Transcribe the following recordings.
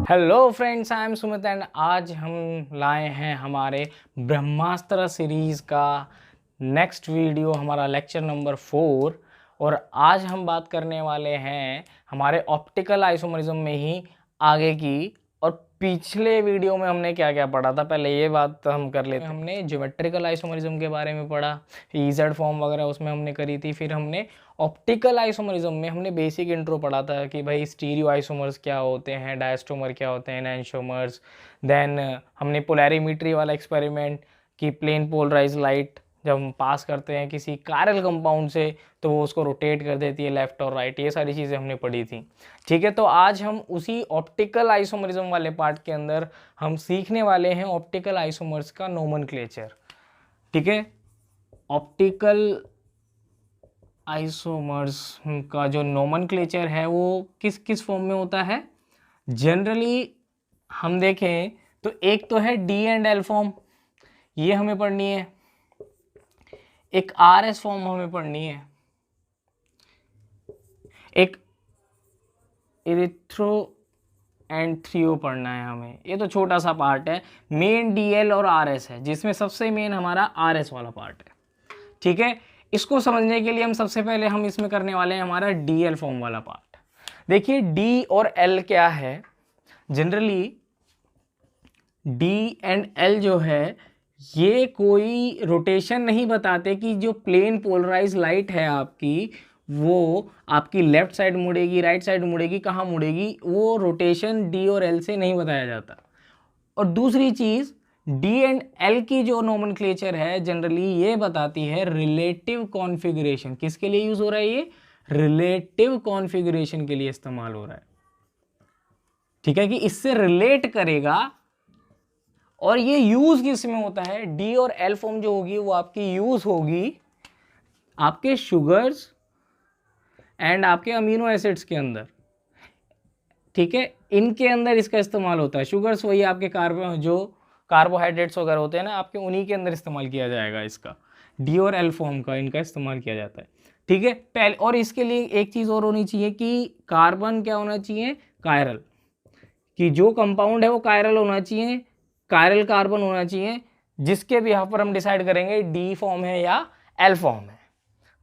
Hello friends, I am Sumit and आज हम लाए हैं हमारे ब्रह्मास्त्र सीरीज़ का नेक्स्ट वीडियो, हमारा लेक्चर नंबर 4। और आज हम बात करने वाले हैं हमारे ऑप्टिकल आइसोमरिज्म में ही आगे की। और पिछले वीडियो में हमने क्या क्या पढ़ा था, पहले ये बात हम कर लेते हैं। हमने ज्योमेट्रिकल आइसोमरिज्म के बारे में पढ़ा, ईजेड फॉर्म वगैरह उसमें हमने करी थी। फिर हमने ऑप्टिकल आइसोमरिज्म में हमने बेसिक इंट्रो पढ़ा था कि भाई स्टीरियो आइसोमर्स क्या होते हैं, डायस्टोमर क्या होते हैं, एनेंटियोमर्स। देन हमने पोलैरिमेट्री वाला एक्सपेरिमेंट कि प्लेन पोलराइज लाइट जब हम पास करते हैं किसी कायरल कंपाउंड से तो वो उसको रोटेट कर देती है लेफ़्ट और राइट। ये सारी चीज़ें हमने पढ़ी थी, ठीक है। तो आज हम उसी ऑप्टिकल आइसोमरिज्म वाले पार्ट के अंदर हम सीखने वाले हैं ऑप्टिकल आइसोमर्स का नोमेनक्लेचर, ठीक है। ऑप्टिकल आइसोमर्स का जो नोमेनक्लेचर है वो किस किस फॉर्म में होता है। जनरली हम देखें तो एक तो है डी एंड एल फॉर्म, ये हमें पढ़नी है। एक आर एस फॉर्म हमें पढ़नी है। एक इरिथ्रो एंड थ्रियो पढ़ना है हमें। ये तो छोटा सा पार्ट है। मेन डी एल और आर एस है, जिसमें सबसे मेन हमारा आर एस वाला पार्ट है, ठीक है। इसको समझने के लिए हम सबसे पहले हम इसमें करने वाले हैं हमारा डी एल फॉर्म वाला पार्ट। देखिए डी और एल क्या है। जनरली डी एंड एल जो है ये कोई रोटेशन नहीं बताते कि जो प्लेन पोलराइज लाइट है आपकी वो आपकी लेफ्ट साइड मुड़ेगी, राइट साइड मुड़ेगी, कहाँ मुड़ेगी, वो रोटेशन डी और एल से नहीं बताया जाता। और दूसरी चीज़, डी एंड एल की जो नोमेनक्लेचर है जनरली ये बताती है रिलेटिव कॉन्फ़िगरेशन। किसके लिए यूज़ हो रहा है ये? रिलेटिव कॉन्फ़िगरेशन के लिए इस्तेमाल हो रहा है, ठीक है, कि इससे रिलेट करेगा। और ये यूज़ किस में होता है? डी और एल फॉर्म जो होगी वो आपकी यूज़ होगी आपके शुगर्स एंड आपके अमीनो एसिड्स के अंदर, ठीक है। इनके अंदर इसका इस्तेमाल होता है। शुगर्स वही आपके जो कार्बोहाइड्रेट्स वगैरह होते हैं ना आपके, उन्हीं के अंदर इस्तेमाल किया जाएगा इसका। डी और एल फॉर्म का इनका इस्तेमाल किया जाता है, ठीक है। पहले और इसके लिए एक चीज़ और होनी चाहिए कि कार्बन क्या होना चाहिए? कायरल, कि जो कंपाउंड है वो कायरल होना चाहिए, कायरल कार्बन होना चाहिए, जिसके भी यहाँ पर हम डिसाइड करेंगे डी फॉर्म है या एल फॉर्म है,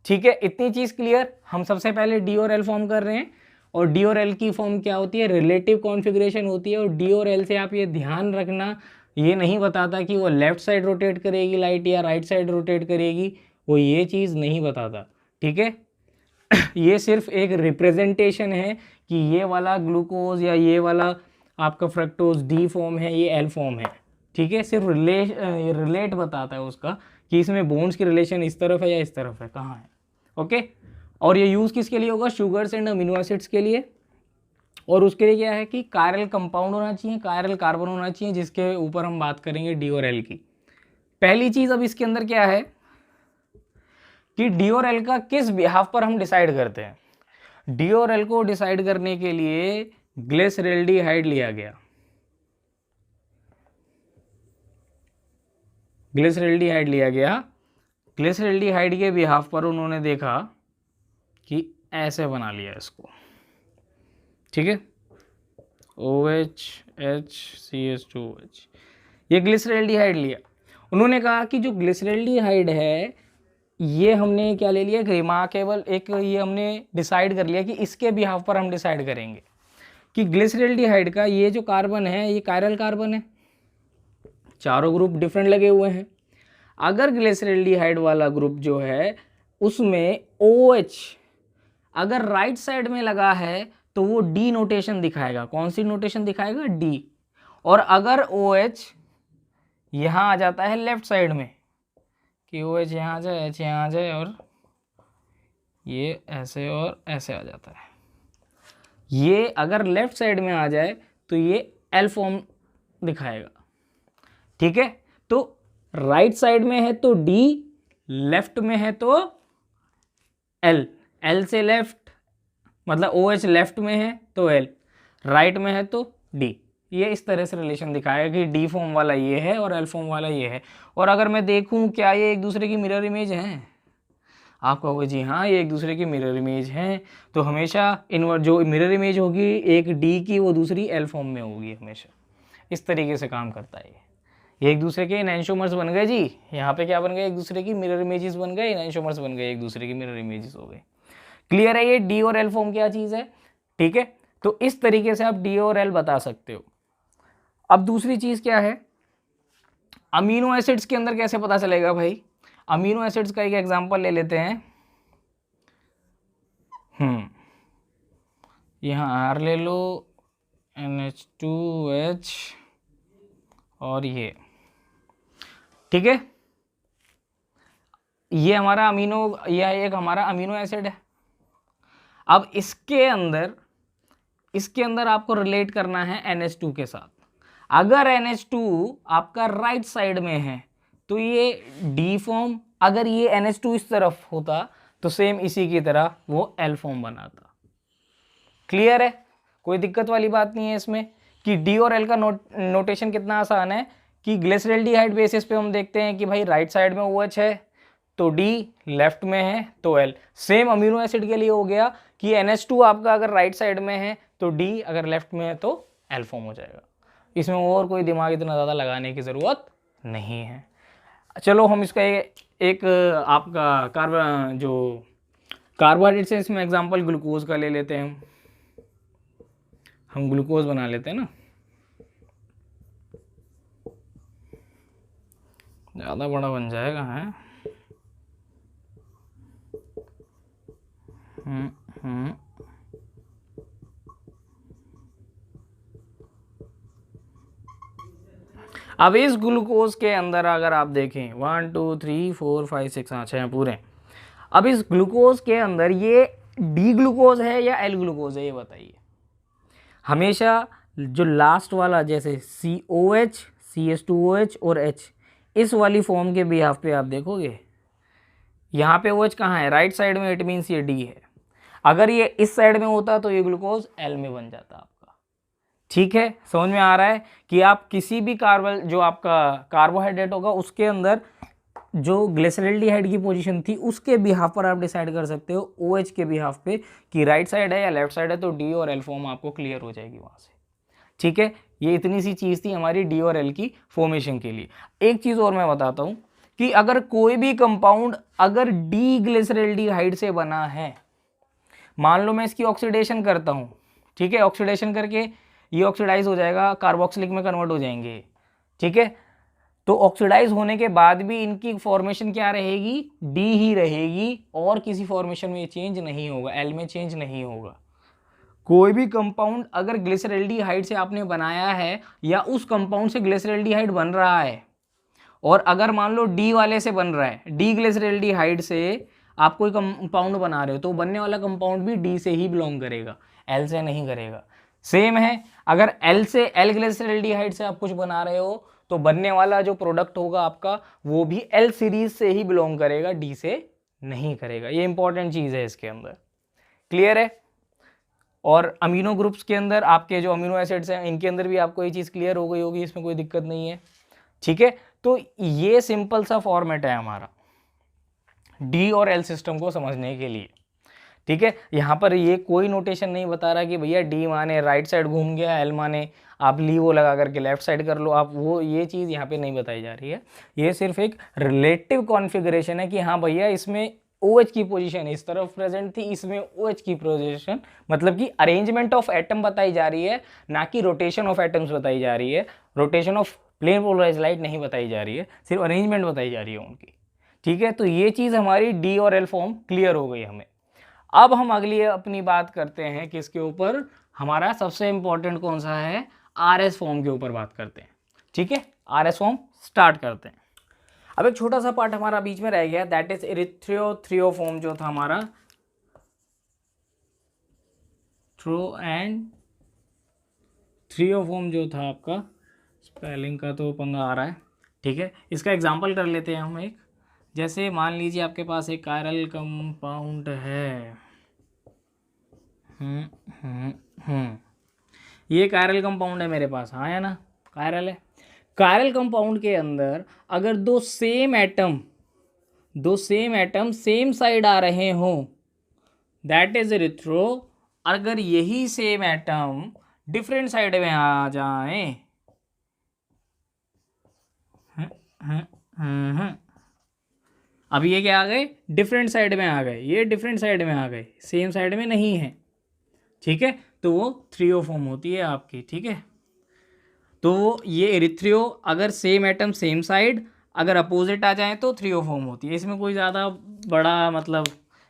ठीक है। इतनी चीज़ क्लियर। हम सबसे पहले डी और एल फॉर्म कर रहे हैं। और डी और एल की फॉर्म क्या होती है? रिलेटिव कॉन्फ़िगरेशन होती है। और डी और एल से आप ये ध्यान रखना, ये नहीं बताता कि वो लेफ्ट साइड रोटेट करेगी लाइट या राइट साइड रोटेट करेगी, वो ये चीज़ नहीं बताता, ठीक है। ये सिर्फ एक रिप्रेजेंटेशन है कि ये वाला ग्लूकोज या ये वाला आपका फ्रक्टोज डी फॉर्म है, ये एल फॉर्म है, ठीक है। सिर्फ रिलेट बताता है उसका कि इसमें बॉन्ड्स की रिलेशन इस तरफ है या इस तरफ है, कहाँ है, ओके। और ये यूज़ किसके लिए होगा? शुगर्स एंड अमीनो एसिड्स के लिए। और उसके लिए क्या है कि कायरल कंपाउंड होना चाहिए, कायरल कार्बन होना चाहिए, जिसके ऊपर हम बात करेंगे डी और एल की। पहली चीज़ अब इसके अंदर क्या है कि डी और एल का किस बिहाफ पर हम डिसाइड करते हैं। डी और एल को डिसाइड करने के लिए ग्लिसरैल्डिहाइड लिया गया। ग्लिसरैल्डिहाइड लिया गया। ग्लिसरैल्डिहाइड के बिहाफ पर उन्होंने देखा कि ऐसे बना लिया इसको, ठीक है, OH HCH2OH। ये ग्लिसरैल्डिहाइड लिया। उन्होंने कहा कि जो ग्लिसरैल्डिहाइड है ये हमने क्या ले लिया? रिमार्केबल एक ये हमने डिसाइड कर लिया कि इसके बिहाफ पर हम डिसाइड करेंगे कि ग्लिसरैल्डिहाइड का ये जो कार्बन है ये कायरल कार्बन है, चारों ग्रुप डिफरेंट लगे हुए हैं। अगर ग्लिसरैल्डिहाइड वाला ग्रुप जो है उसमें OH अगर राइट साइड में लगा है तो वो डी नोटेशन दिखाएगा। कौन सी नोटेशन दिखाएगा? डी। और अगर OH यहाँ आ जाता है लेफ्ट साइड में, कि OH यहाँ आ जाए, H यहाँ आ जाए और ये ऐसे और ऐसे आ जाता है, ये अगर लेफ्ट साइड में आ जाए तो ये एल फॉर्म दिखाएगा, ठीक है। तो राइट साइड में है तो डी, लेफ्ट में है तो एल। एल से लेफ्ट मतलब OH लेफ्ट में है तो एल, राइट में है तो डी। ये इस तरह से रिलेशन दिखाएगा कि डी फॉर्म वाला ये है और एल फॉर्म वाला ये है। और अगर मैं देखूं क्या ये एक दूसरे की मिरर इमेज हैं? आप कहोगे जी हाँ ये एक दूसरे की मिरर इमेज हैं, तो हमेशा इनवर्ट जो मिरर इमेज होगी एक डी की वो दूसरी एल फॉर्म में होगी हमेशा। इस तरीके से काम करता है ये एक दूसरे के एनांशियोमर्स बन गए जी, यहाँ पे क्या बन गए, एक दूसरे की मिरर इमेजेस बन गए, एनांशियोमर्स बन गए, एक दूसरे की मिरर इमेजेस हो गए। क्लियर है ये डी और एल फॉर्म क्या चीज़ है, ठीक है। तो इस तरीके से आप डी और एल बता सकते हो। अब दूसरी चीज़ क्या है, अमीनो एसिड्स के अंदर कैसे पता चलेगा भाई, अमीनो एसिड्स का एक एग्जांपल ले लेते हैं। यहाँ आर ले लो, NH2H और ये, ठीक है, ये हमारा अमीनो, यह एक हमारा अमीनो एसिड है। अब इसके अंदर आपको रिलेट करना है NH2 के साथ। अगर NH2 आपका राइट साइड में है तो ये डी फॉर्म, अगर ये NH2 इस तरफ होता तो सेम इसी की तरह वो एल फॉर्म बनाता। क्लियर है, कोई दिक्कत वाली बात नहीं है इसमें कि डी और एल का नोटेशन कितना आसान है कि ग्लिसरॉल्डिहाइड बेसिस पे हम देखते हैं कि भाई राइट साइड में OH है तो डी, लेफ्ट में है तो एल। सेम अमीनो एसिड के लिए हो गया कि NH2 आपका अगर राइट साइड में है तो डी, अगर लेफ्ट में है तो एल फॉर्म हो जाएगा। इसमें और कोई दिमाग इतना ज़्यादा लगाने की ज़रूरत नहीं है। चलो हम इसका एक आपका कार्बोहाइड्रेट से इसमें एग्जांपल ग्लूकोज का ले लेते हैं। हम ग्लूकोज बना लेते हैं ना, ज़्यादा बड़ा बन जाएगा है। अब इस ग्लूकोज के अंदर अगर आप देखें 1 2 3 4 5 6 हाँ 6 पूरे। अब इस ग्लूकोज के अंदर ये डी ग्लूकोज है या एल ग्लूकोज है, ये बताइए। हमेशा जो लास्ट वाला जैसे COH, CH2OH और H, इस वाली फॉर्म के बिहाफ पे आप देखोगे यहाँ पे OH कहाँ है, राइट साइड में, इट मीन्स ये डी है। अगर ये इस साइड में होता तो ये ग्लूकोज एल में बन जाता आपका। ठीक है, समझ में आ रहा है कि आप किसी भी जो आपका कार्बोहाइड्रेट होगा उसके अंदर जो ग्लिसरॉल्डिहाइड की पोजीशन थी उसके बिहाफ पर आप डिसाइड कर सकते हो OH के बिहाफ पे कि राइट साइड है या लेफ्ट साइड है, तो डी और एल फॉर्म आपको क्लियर हो जाएगी वहाँ से। ठीक है, ये इतनी सी चीज़ थी हमारी डी और एल की फॉर्मेशन के लिए। एक चीज़ और मैं बताता हूँ कि अगर कोई भी कंपाउंड अगर डी ग्लिसरॉल्डिहाइड से बना है, मान लो मैं इसकी ऑक्सीडेशन करता हूँ, ठीक है, ऑक्सीडेशन करके ये ऑक्सीडाइज हो जाएगा, कार्बोक्सिलिक में कन्वर्ट हो जाएंगे, ठीक है। तो ऑक्सीडाइज होने के बाद भी इनकी फॉर्मेशन क्या रहेगी, डी ही रहेगी और किसी फॉर्मेशन में चेंज नहीं होगा, एल में चेंज नहीं होगा। कोई भी कंपाउंड अगर ग्लिसरॉल्डिहाइड से आपने बनाया है या उस कंपाउंड से ग्लिसरॉल्डिहाइड बन रहा है, और अगर मान लो डी वाले से बन रहा है, डी ग्लिसरॉल्डिहाइड से आप कोई कंपाउंड बना रहे हो तो बनने वाला कंपाउंड भी डी से ही बिलोंग करेगा, एल से नहीं करेगा। सेम है, अगर एल ग्लिसरॉल्डिहाइड से आप कुछ बना रहे हो तो बनने वाला जो प्रोडक्ट होगा आपका वो भी एल सीरीज से ही बिलोंग करेगा, डी से नहीं करेगा। ये इंपॉर्टेंट चीज़ है इसके अंदर। क्लियर है। और अमीनो ग्रुप्स के अंदर आपके जो अमीनो एसिड्स हैं इनके अंदर भी आपको ये चीज़ क्लियर हो गई होगी, इसमें कोई दिक्कत नहीं है। ठीक है, तो ये सिंपल सा फॉर्मेट है हमारा डी और एल सिस्टम को समझने के लिए। ठीक है, यहाँ पर ये कोई नोटेशन नहीं बता रहा कि भैया डी माने राइट साइड घूम गया, एल माने आप लीवो लगा करके लेफ्ट साइड कर लो, आप वो ये चीज़ यहाँ पे नहीं बताई जा रही है। ये सिर्फ एक रिलेटिव कॉन्फ़िगरेशन है कि हाँ भैया इसमें OH की पोजीशन इस तरफ प्रेजेंट थी, इसमें OH की पोजीशन, मतलब कि अरेंजमेंट ऑफ एटम बताई जा रही है, ना कि रोटेशन ऑफ एटम्स बताई जा रही है। Rotation of plane polarised light नहीं बताई जा रही है, सिर्फ अरेंजमेंट बताई जा रही है उनकी। ठीक है, तो ये चीज़ हमारी डी और एल फॉर्म क्लियर हो गई हमें। अब हम अगली अपनी बात करते हैं किसके ऊपर, हमारा सबसे इंपॉर्टेंट कौन सा है, RS फॉर्म के ऊपर बात करते हैं। ठीक है, RS फॉर्म स्टार्ट करते हैं। अब एक छोटा सा पार्ट हमारा बीच में रह गया, दैट इज इरिथ्रियो फॉर्म जो था हमारा, थ्रो एंड थ्रियो फॉर्म जो था आपका, स्पेलिंग का तो पंगा आ रहा है। ठीक है, इसका एग्जांपल कर लेते हैं हम एक, जैसे मान लीजिए आपके पास एक कायरल कंपाउंड है, ये कायरल कंपाउंड है मेरे पास, हाँ या ना, कायरल है। कायरल कंपाउंड के अंदर अगर दो सेम एटम दो सेम एटम सेम साइड आ रहे हों, दैट इज इरिथ्रो। अगर यही सेम एटम डिफरेंट साइड में आ जाए, अब ये क्या आ गए, डिफरेंट साइड में आ गए, ये डिफरेंट साइड में आ गए, सेम साइड में नहीं है, ठीक है, तो वो थ्रियो फॉर्म होती है आपकी, ठीक है। तो ये इरिथ्रियो अगर सेम एटम सेम साइड अगर अपोजिट आ जाए तो थ्रियो फॉर्म होती है। इसमें कोई ज़्यादा बड़ा मतलब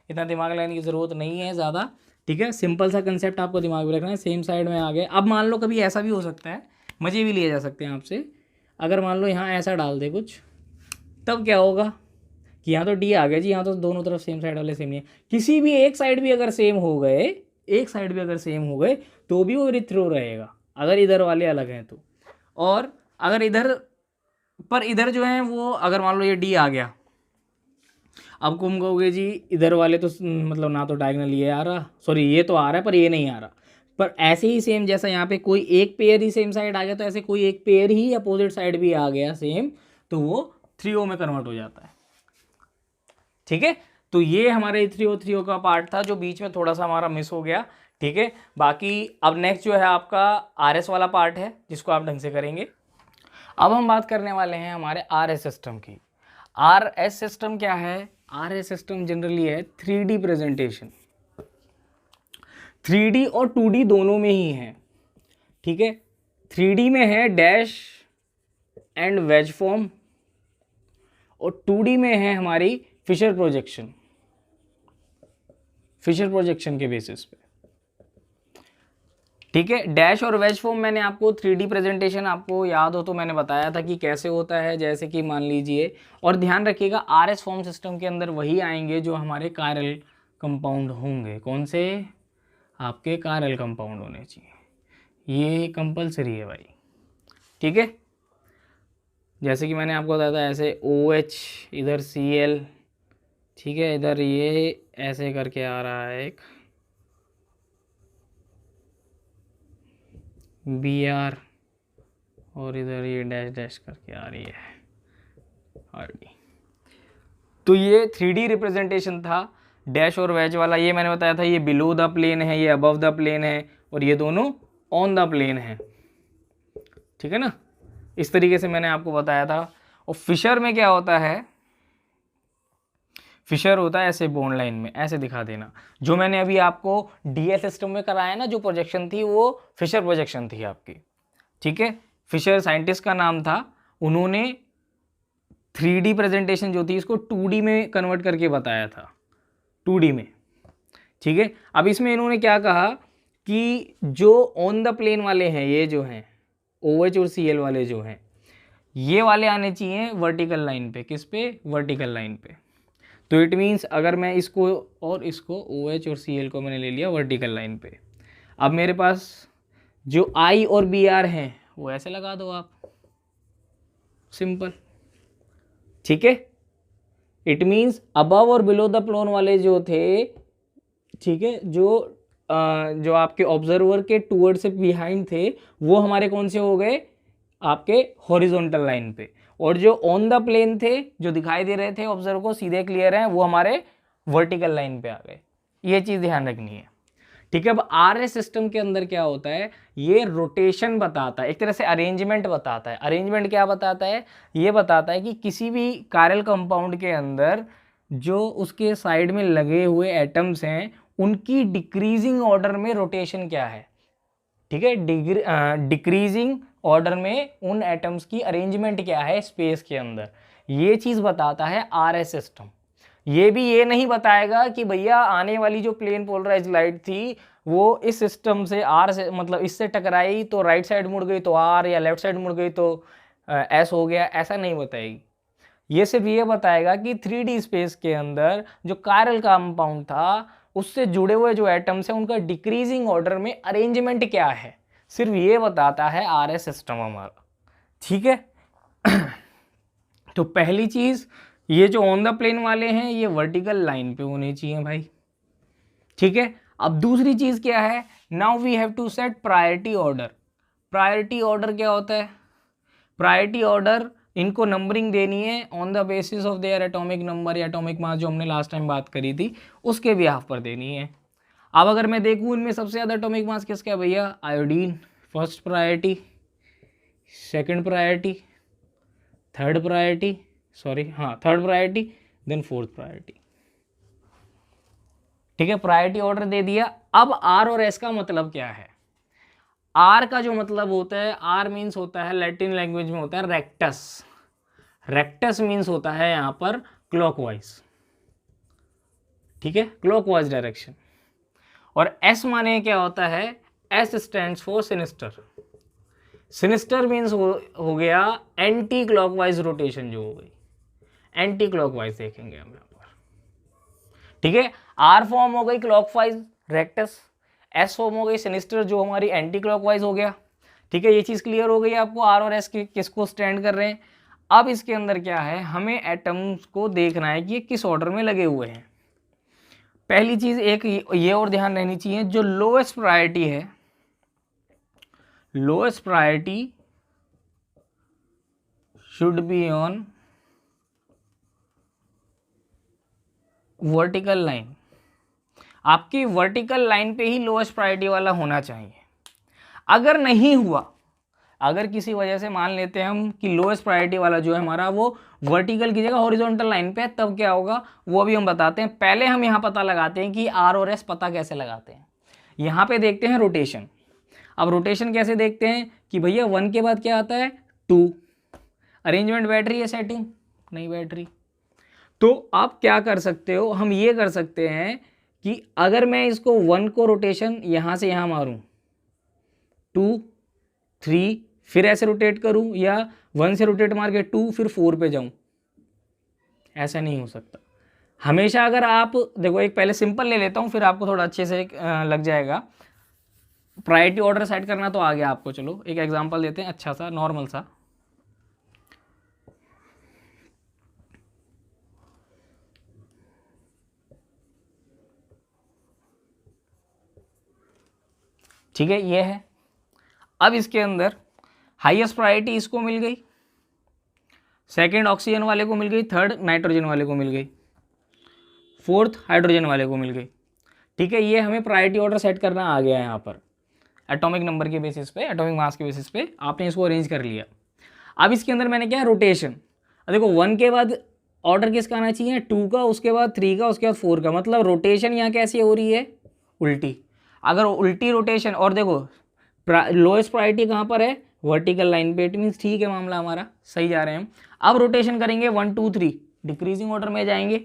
इतना दिमाग लगाने की ज़रूरत नहीं है ज़्यादा, ठीक है। सिंपल सा कंसेप्ट आपको दिमाग में रखना है, सेम साइड में आ गए। अब मान लो कभी ऐसा भी हो सकता है, मज़े भी लिए जा सकते हैं आपसे, अगर मान लो यहाँ ऐसा डाल दे कुछ, तब क्या होगा कि यहाँ तो डी आ गया जी, यहाँ तो दोनों तरफ सेम साइड वाले सेम नहीं है, किसी भी एक साइड भी अगर सेम हो गए, एक साइड भी अगर सेम हो गए तो भी वो इरिथ्रो रहेगा, अगर इधर वाले अलग हैं तो। और अगर इधर पर इधर जो है वो, अगर मान लो ये डी आ गया, अब तुम कहोगे जी इधर वाले तो मतलब ना तो डायगोनल ये आ रहा, सॉरी ये तो आ रहा है पर ये नहीं आ रहा, पर ऐसे ही सेम जैसा यहाँ पे कोई एक पेयर ही सेम साइड आ गया, तो ऐसे कोई एक पेयर ही अपोजिट साइड भी आ गया सेम, तो वो थ्रियो में कन्वर्ट हो जाता है, ठीक है। तो ये हमारे थ्रियो का पार्ट था जो बीच में थोड़ा सा हमारा मिस हो गया, ठीक है। बाकी अब नेक्स्ट जो है आपका आरएस वाला पार्ट है जिसको आप ढंग से करेंगे। अब हम बात करने वाले हैं हमारे आरएस सिस्टम की। आरएस सिस्टम क्या है? आरएस सिस्टम जनरली है 3D प्रेजेंटेशन, 3D और 2D दोनों में ही है, ठीक है। 3D में है डैश एंड वेज फॉर्म, और 2D में है हमारी फिशर प्रोजेक्शन, फिशर प्रोजेक्शन के बेसिस पे, ठीक है। डैश और वेज फॉर्म मैंने आपको 3D प्रेजेंटेशन आपको याद हो तो मैंने बताया था कि कैसे होता है, जैसे कि मान लीजिए, और ध्यान रखिएगा आरएस फॉर्म सिस्टम के अंदर वही आएंगे जो हमारे कायरल कंपाउंड होंगे। कौन से? आपके कायरल कंपाउंड होने चाहिए, ये कंपलसरी है भाई, ठीक है। जैसे कि मैंने आपको बताया था ऐसे OH, इधर Cl, ठीक है, इधर ये ऐसे करके आ रहा है एक Br, और इधर ये डैश डैश करके आ रही है Rd। तो ये 3D रिप्रेजेंटेशन था डैश और वेज वाला। ये मैंने बताया था ये बिलो द प्लेन है, ये अबव द प्लेन है, और ये दोनों ऑन द प्लेन है, ठीक है ना। इस तरीके से मैंने आपको बताया था। और फिशर में क्या होता है? फिशर होता है ऐसे बॉन्ड लाइन में, ऐसे दिखा देना। जो मैंने अभी आपको डीएस सिस्टम में कराया ना, जो प्रोजेक्शन थी वो फिशर प्रोजेक्शन थी आपकी, ठीक है। फिशर साइंटिस्ट का नाम था, उन्होंने 3D प्रेजेंटेशन जो थी इसको 2D में कन्वर्ट करके बताया था, 2D में, ठीक है। अब इसमें इन्होंने क्या कहा कि जो ऑन द प्लेन वाले हैं, ये जो हैं OH और Cl वाले जो हैं, ये वाले आने चाहिए वर्टिकल लाइन पे। किस पे? वर्टिकल लाइन पे। तो इट मीन्स अगर मैं इसको और इसको OH और Cl को मैंने ले लिया वर्टिकल लाइन पे, अब मेरे पास जो I और Br हैं वो ऐसे लगा दो आप, सिंपल, ठीक है। इट मीन्स अबव और बिलो द प्लेन वाले जो थे, ठीक है, जो आपके ऑब्जर्वर के टूवर्ड से बिहाइंड थे, वो हमारे कौन से हो गए? आपके हॉरिजॉन्टल लाइन पे। और जो ऑन द प्लेन थे, जो दिखाई दे रहे थे ऑब्जर्वर को सीधे क्लियर हैं, वो हमारे वर्टिकल लाइन पे आ गए। ये चीज़ ध्यान रखनी है, ठीक है। अब आरएस सिस्टम के अंदर क्या होता है? ये रोटेशन बताता है, एक तरह से अरेंजमेंट बताता है। अरेंजमेंट क्या बताता है? ये बताता है कि किसी भी कायरल कंपाउंड के अंदर जो उसके साइड में लगे हुए एटम्स हैं, उनकी डिक्रीजिंग ऑर्डर में रोटेशन क्या है, ठीक है। डिक्रीजिंग ऑर्डर में उन एटम्स की अरेंजमेंट क्या है स्पेस के अंदर, ये चीज़ बताता है आरएस सिस्टम। ये भी ये नहीं बताएगा कि भैया आने वाली जो प्लेन पोलराइज लाइट थी वो इस सिस्टम से आर से मतलब इससे टकराई तो राइट साइड मुड़ गई तो आर, या लेफ्ट साइड मुड़ गई तो एस हो गया, ऐसा नहीं बताएगी। ये सिर्फ ये बताएगा कि 3D स्पेस के अंदर जो कायरल कंपाउंड था उससे जुड़े हुए जो एटम्स हैं उनका डिक्रीजिंग ऑर्डर में अरेंजमेंट क्या है, सिर्फ ये बताता है आरएस सिस्टम हमारा, ठीक है। तो पहली चीज़, ये जो ऑन द प्लेन वाले हैं ये वर्टिकल लाइन पे होने चाहिए भाई, ठीक है। अब दूसरी चीज़ क्या है? Now we have to set priority order. Priority order क्या होता है? प्रायोरिटी ऑर्डर इनको नंबरिंग देनी है on the basis of their atomic number या एटॉमिक मास, जो हमने लास्ट टाइम बात करी थी उसके बिहाफ पर देनी है। अब अगर मैं देखूँ इनमें सबसे ज़्यादा एटॉमिक मास किसका है भैया, iodine, first priority, second priority, third priority, third priority, then fourth priority. ठीक है, प्रायोरिटी ऑर्डर दे दिया। अब आर और एस का मतलब क्या है? आर का जो मतलब होता है, आर मीन्स होता है लैटिन लैंग्वेज में होता है रेक्टस। रेक्टस मीन्स होता है यहाँ पर क्लॉकवाइज। ठीक है, क्लॉकवाइज डायरेक्शन। और एस माने क्या होता है, S stands for sinister. Sinister means हो गया एंटी क्लॉकवाइज रोटेशन, जो हो गई एंटी क्लॉकवाइज देखेंगे हम यहाँ पर। ठीक है, आर फॉर्म हो गई क्लॉकवाइज रेक्टस, एस फॉर्म हो गई सिनिस्टर जो हमारी एंटी क्लॉकवाइज हो गया। ठीक है, ये चीज़ क्लियर हो गई आपको, आर और एस किसको स्टैंड कर रहे हैं। अब इसके अंदर क्या है, हमें एटम्स को देखना है कि ये किस ऑर्डर में लगे हुए हैं। पहली चीज़ एक ये और ध्यान रहनी चाहिए, जो लोएस्ट प्रायोरिटी है, lowest priority should be on vertical line. आपकी वर्टिकल लाइन पे ही लोएस्ट प्रायोरिटी वाला होना चाहिए। अगर नहीं हुआ, अगर किसी वजह से मान लेते हैं हम कि लोएस्ट प्रायोरिटी वाला जो है हमारा वो वर्टिकल की जगह हॉरिजॉन्टल लाइन पे है, तब क्या होगा वो भी हम बताते हैं। पहले हम यहाँ पता लगाते हैं कि आर और एस पता कैसे लगाते हैं। यहाँ पे देखते हैं रोटेशन। अब रोटेशन कैसे देखते हैं कि भैया 1 के बाद क्या आता है 2, अरेंजमेंट बैटरी है, सेटिंग नहीं बैटरी। तो आप क्या कर सकते हो, हम ये कर सकते हैं कि अगर मैं इसको 1 को रोटेशन यहाँ से यहाँ मारूँ, 2 3 फिर ऐसे रोटेट करूँ, या 1 से रोटेट मार के 2 फिर 4 पे जाऊँ, ऐसा नहीं हो सकता। हमेशा अगर आप देखो, एक पहले सिंपल ले लेता हूँ फिर आपको थोड़ा अच्छे से लग जाएगा। प्रायोरिटी ऑर्डर सेट करना तो आ गया आपको, चलो एक एग्जांपल देते हैं अच्छा सा नॉर्मल सा। ठीक है, ये है। अब इसके अंदर हाईएस्ट प्रायोरिटी इसको मिल गई, सेकंड ऑक्सीजन वाले को मिल गई, थर्ड नाइट्रोजन वाले को मिल गई, फोर्थ हाइड्रोजन वाले को मिल गई। ठीक है, ये हमें प्रायोरिटी ऑर्डर सेट करना आ गया है यहाँ पर एटॉमिक नंबर के बेसिस पे, एटॉमिक मास के बेसिस पे आपने इसको अरेंज कर लिया। अब इसके अंदर मैंने क्या है रोटेशन। देखो 1 के बाद ऑर्डर किसका आना चाहिए 2 का, उसके बाद 3 का, उसके बाद 4 का, मतलब रोटेशन यहाँ कैसी हो रही है उल्टी। अगर उल्टी रोटेशन, और देखो लोएस्ट प्रायोरिटी कहाँ पर है वर्टिकल लाइन पे, इट मीन्स ठीक है मामला हमारा सही जा रहे हैं हम। अब रोटेशन करेंगे 1 2 3 डिक्रीजिंग ऑर्डर में जाएंगे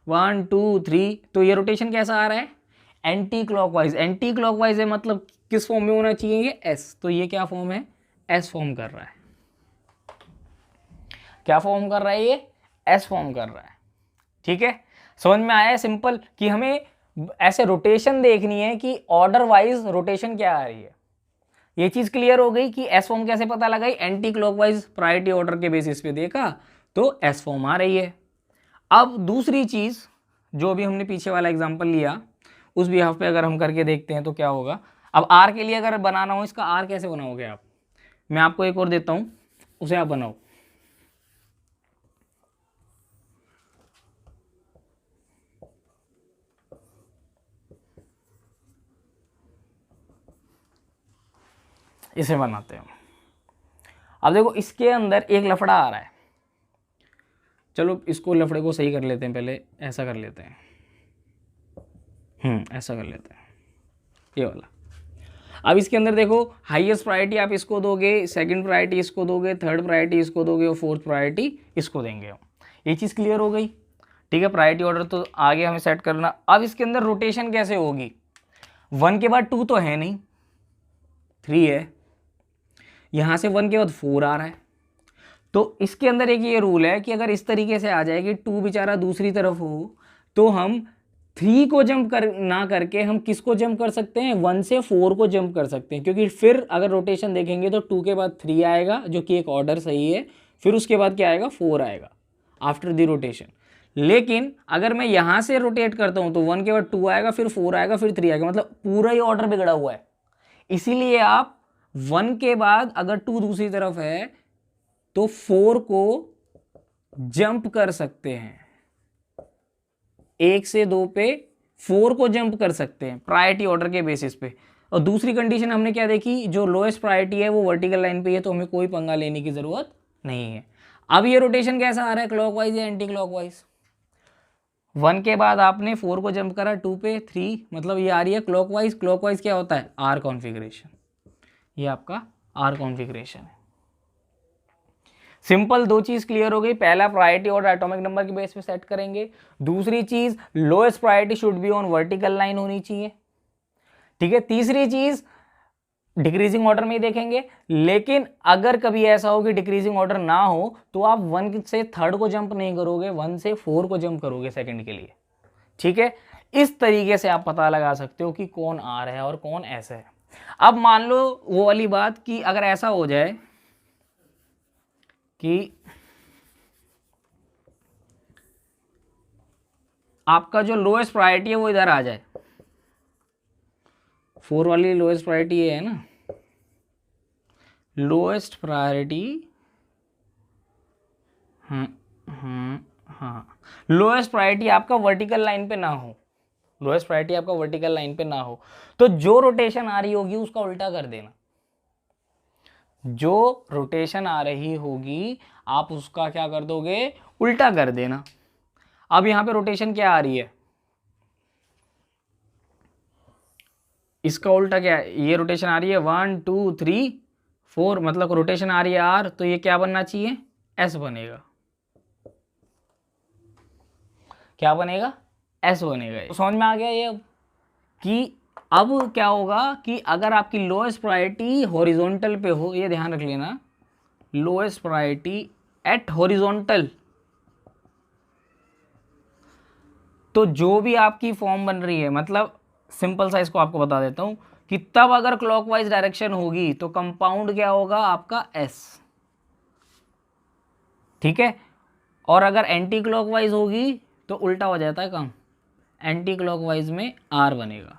1 2 3, तो ये रोटेशन कैसा आ रहा है एंटी क्लॉकवाइज। एंटी क्लॉकवाइज है मतलब किस फॉर्म में होना चाहिए ये एस, तो ये क्या फॉर्म है एस फॉर्म कर रहा है। क्या फॉर्म कर रहा है ये एस फॉर्म कर रहा है। ठीक है, समझ में आया है सिंपल कि हमें ऐसे रोटेशन देखनी है कि ऑर्डर वाइज रोटेशन क्या आ रही है। ये चीज क्लियर हो गई कि एस फॉर्म कैसे पता लगाई, एंटी क्लॉकवाइज प्रायोरिटी ऑर्डर के बेसिस पे देखा तो एस फॉर्म आ रही है। अब दूसरी चीज जो भी हमने पीछे वाला एग्जांपल लिया उस बिहाफ पे अगर हम करके देखते हैं तो क्या होगा। अब आर के लिए अगर बनाना हो, इसका आर कैसे बनाओगे आप, मैं आपको एक और देता हूं उसे आप बनाओ। इसे बनाते हैं। अब देखो इसके अंदर एक लफड़ा आ रहा है, चलो इसको लफड़े को सही कर लेते हैं, पहले ऐसा कर लेते हैं, ऐसा कर लेते हैं ये वाला। अब इसके अंदर देखो हाईएस्ट प्रायोरिटी आप इसको दोगे, सेकंड प्रायोरिटी इसको दोगे, थर्ड प्रायोरिटी इसको दोगे और फोर्थ प्रायोरिटी इसको देंगे हम। ये चीज़ क्लियर हो गई। ठीक है, प्रायोरिटी ऑर्डर तो आगे हमें सेट करना। अब इसके अंदर रोटेशन कैसे होगी, 1 के बाद 2 तो है नहीं, 3 है, यहाँ से 1 के बाद 4 आ रहा है। तो इसके अंदर एक ये रूल है कि अगर इस तरीके से आ जाए कि 2 बेचारा दूसरी तरफ हो, तो हम 3 को जंप ना करके हम किसको जंप कर सकते हैं 1 से 4 को जंप कर सकते हैं, क्योंकि फिर अगर रोटेशन देखेंगे तो 2 के बाद 3 आएगा जो कि एक ऑर्डर सही है, फिर उसके बाद क्या आएगा 4 आएगा आफ्टर द रोटेशन। लेकिन अगर मैं यहाँ से रोटेट करता हूँ तो 1 के बाद 2 आएगा, फिर 4 आएगा, फिर 3 आएगा, मतलब पूरा ही ऑर्डर बिगड़ा हुआ है। इसीलिए आप 1 के बाद अगर 2 दूसरी तरफ है तो 4 को जंप कर सकते हैं, 1 से 2 पे 4 को जंप कर सकते हैं प्रायोरिटी ऑर्डर के बेसिस पे। और दूसरी कंडीशन हमने क्या देखी, जो लोएस्ट प्रायोरिटी है वो वर्टिकल लाइन पे है, तो हमें कोई पंगा लेने की जरूरत नहीं है। अब ये रोटेशन कैसा आ रहा है, क्लॉकवाइज या एंटी क्लॉकवाइज? 1 के बाद आपने 4 को जंप करा 2 पे 3, मतलब ये आ रही है क्लॉकवाइज। क्लॉकवाइज क्या होता है, आर कॉन्फ़िगरेशन, ये आपका आर कॉन्फ़िगरेशन है। सिंपल, दो चीज क्लियर हो गई। पहला, प्रायोरिटी ऑर्डर एटॉमिक नंबर के बेस पे सेट करेंगे। दूसरी चीज, lowest priority should be on vertical line होनी चाहिए, ठीक है। तीसरी चीज, डिक्रीजिंग ऑर्डर में ही देखेंगे, लेकिन अगर कभी ऐसा हो कि डिक्रीजिंग ऑर्डर ना हो तो आप 1 से 3rd को जंप नहीं करोगे, 1 से 4 को जंप करोगे सेकंड के लिए, ठीक है। इस तरीके से आप पता लगा सकते हो कि कौन आर है और कौन एस है। अब मान लो वो वाली बात कि अगर ऐसा हो जाए कि आपका जो लोएस्ट प्रायोरिटी है वो इधर आ जाए, 4 वाली लोएस्ट प्रायोरिटी ये है ना, लोएस्ट प्रायोरिटी, हाँ, लोएस्ट प्रायोरिटी आपका वर्टिकल लाइन पे ना हो, लोएस्ट प्रायोरिटी आपका वर्टिकल लाइन पे ना हो, तो जो रोटेशन आ रही होगी उसका उल्टा कर देना। जो रोटेशन आ रही होगी आप उसका क्या कर दोगे, उल्टा कर देना। अब यहां पे रोटेशन क्या आ रही है, इसका उल्टा क्या है, ये रोटेशन आ रही है 1 2 3 4, मतलब रोटेशन आ रही है आर, तो ये क्या बनना चाहिए, एस बनेगा। क्या बनेगा, एस बनेगा। तो समझ में आ गया ये अब कि अब क्या होगा कि अगर आपकी लोएस्ट प्रायोरिटी हॉरिजॉन्टल पे हो, ये ध्यान रख लेना, लोएस्ट प्रायोरिटी एट हॉरिजॉन्टल, तो जो भी आपकी फॉर्म बन रही है, मतलब सिंपल सा इसको आपको बता देता हूं कि तब अगर क्लॉकवाइज डायरेक्शन होगी तो कंपाउंड क्या होगा आपका एस, ठीक है। और अगर एंटी क्लॉकवाइज होगी तो उल्टा हो जाता है काम, एंटी क्लॉकवाइज में आर बनेगा।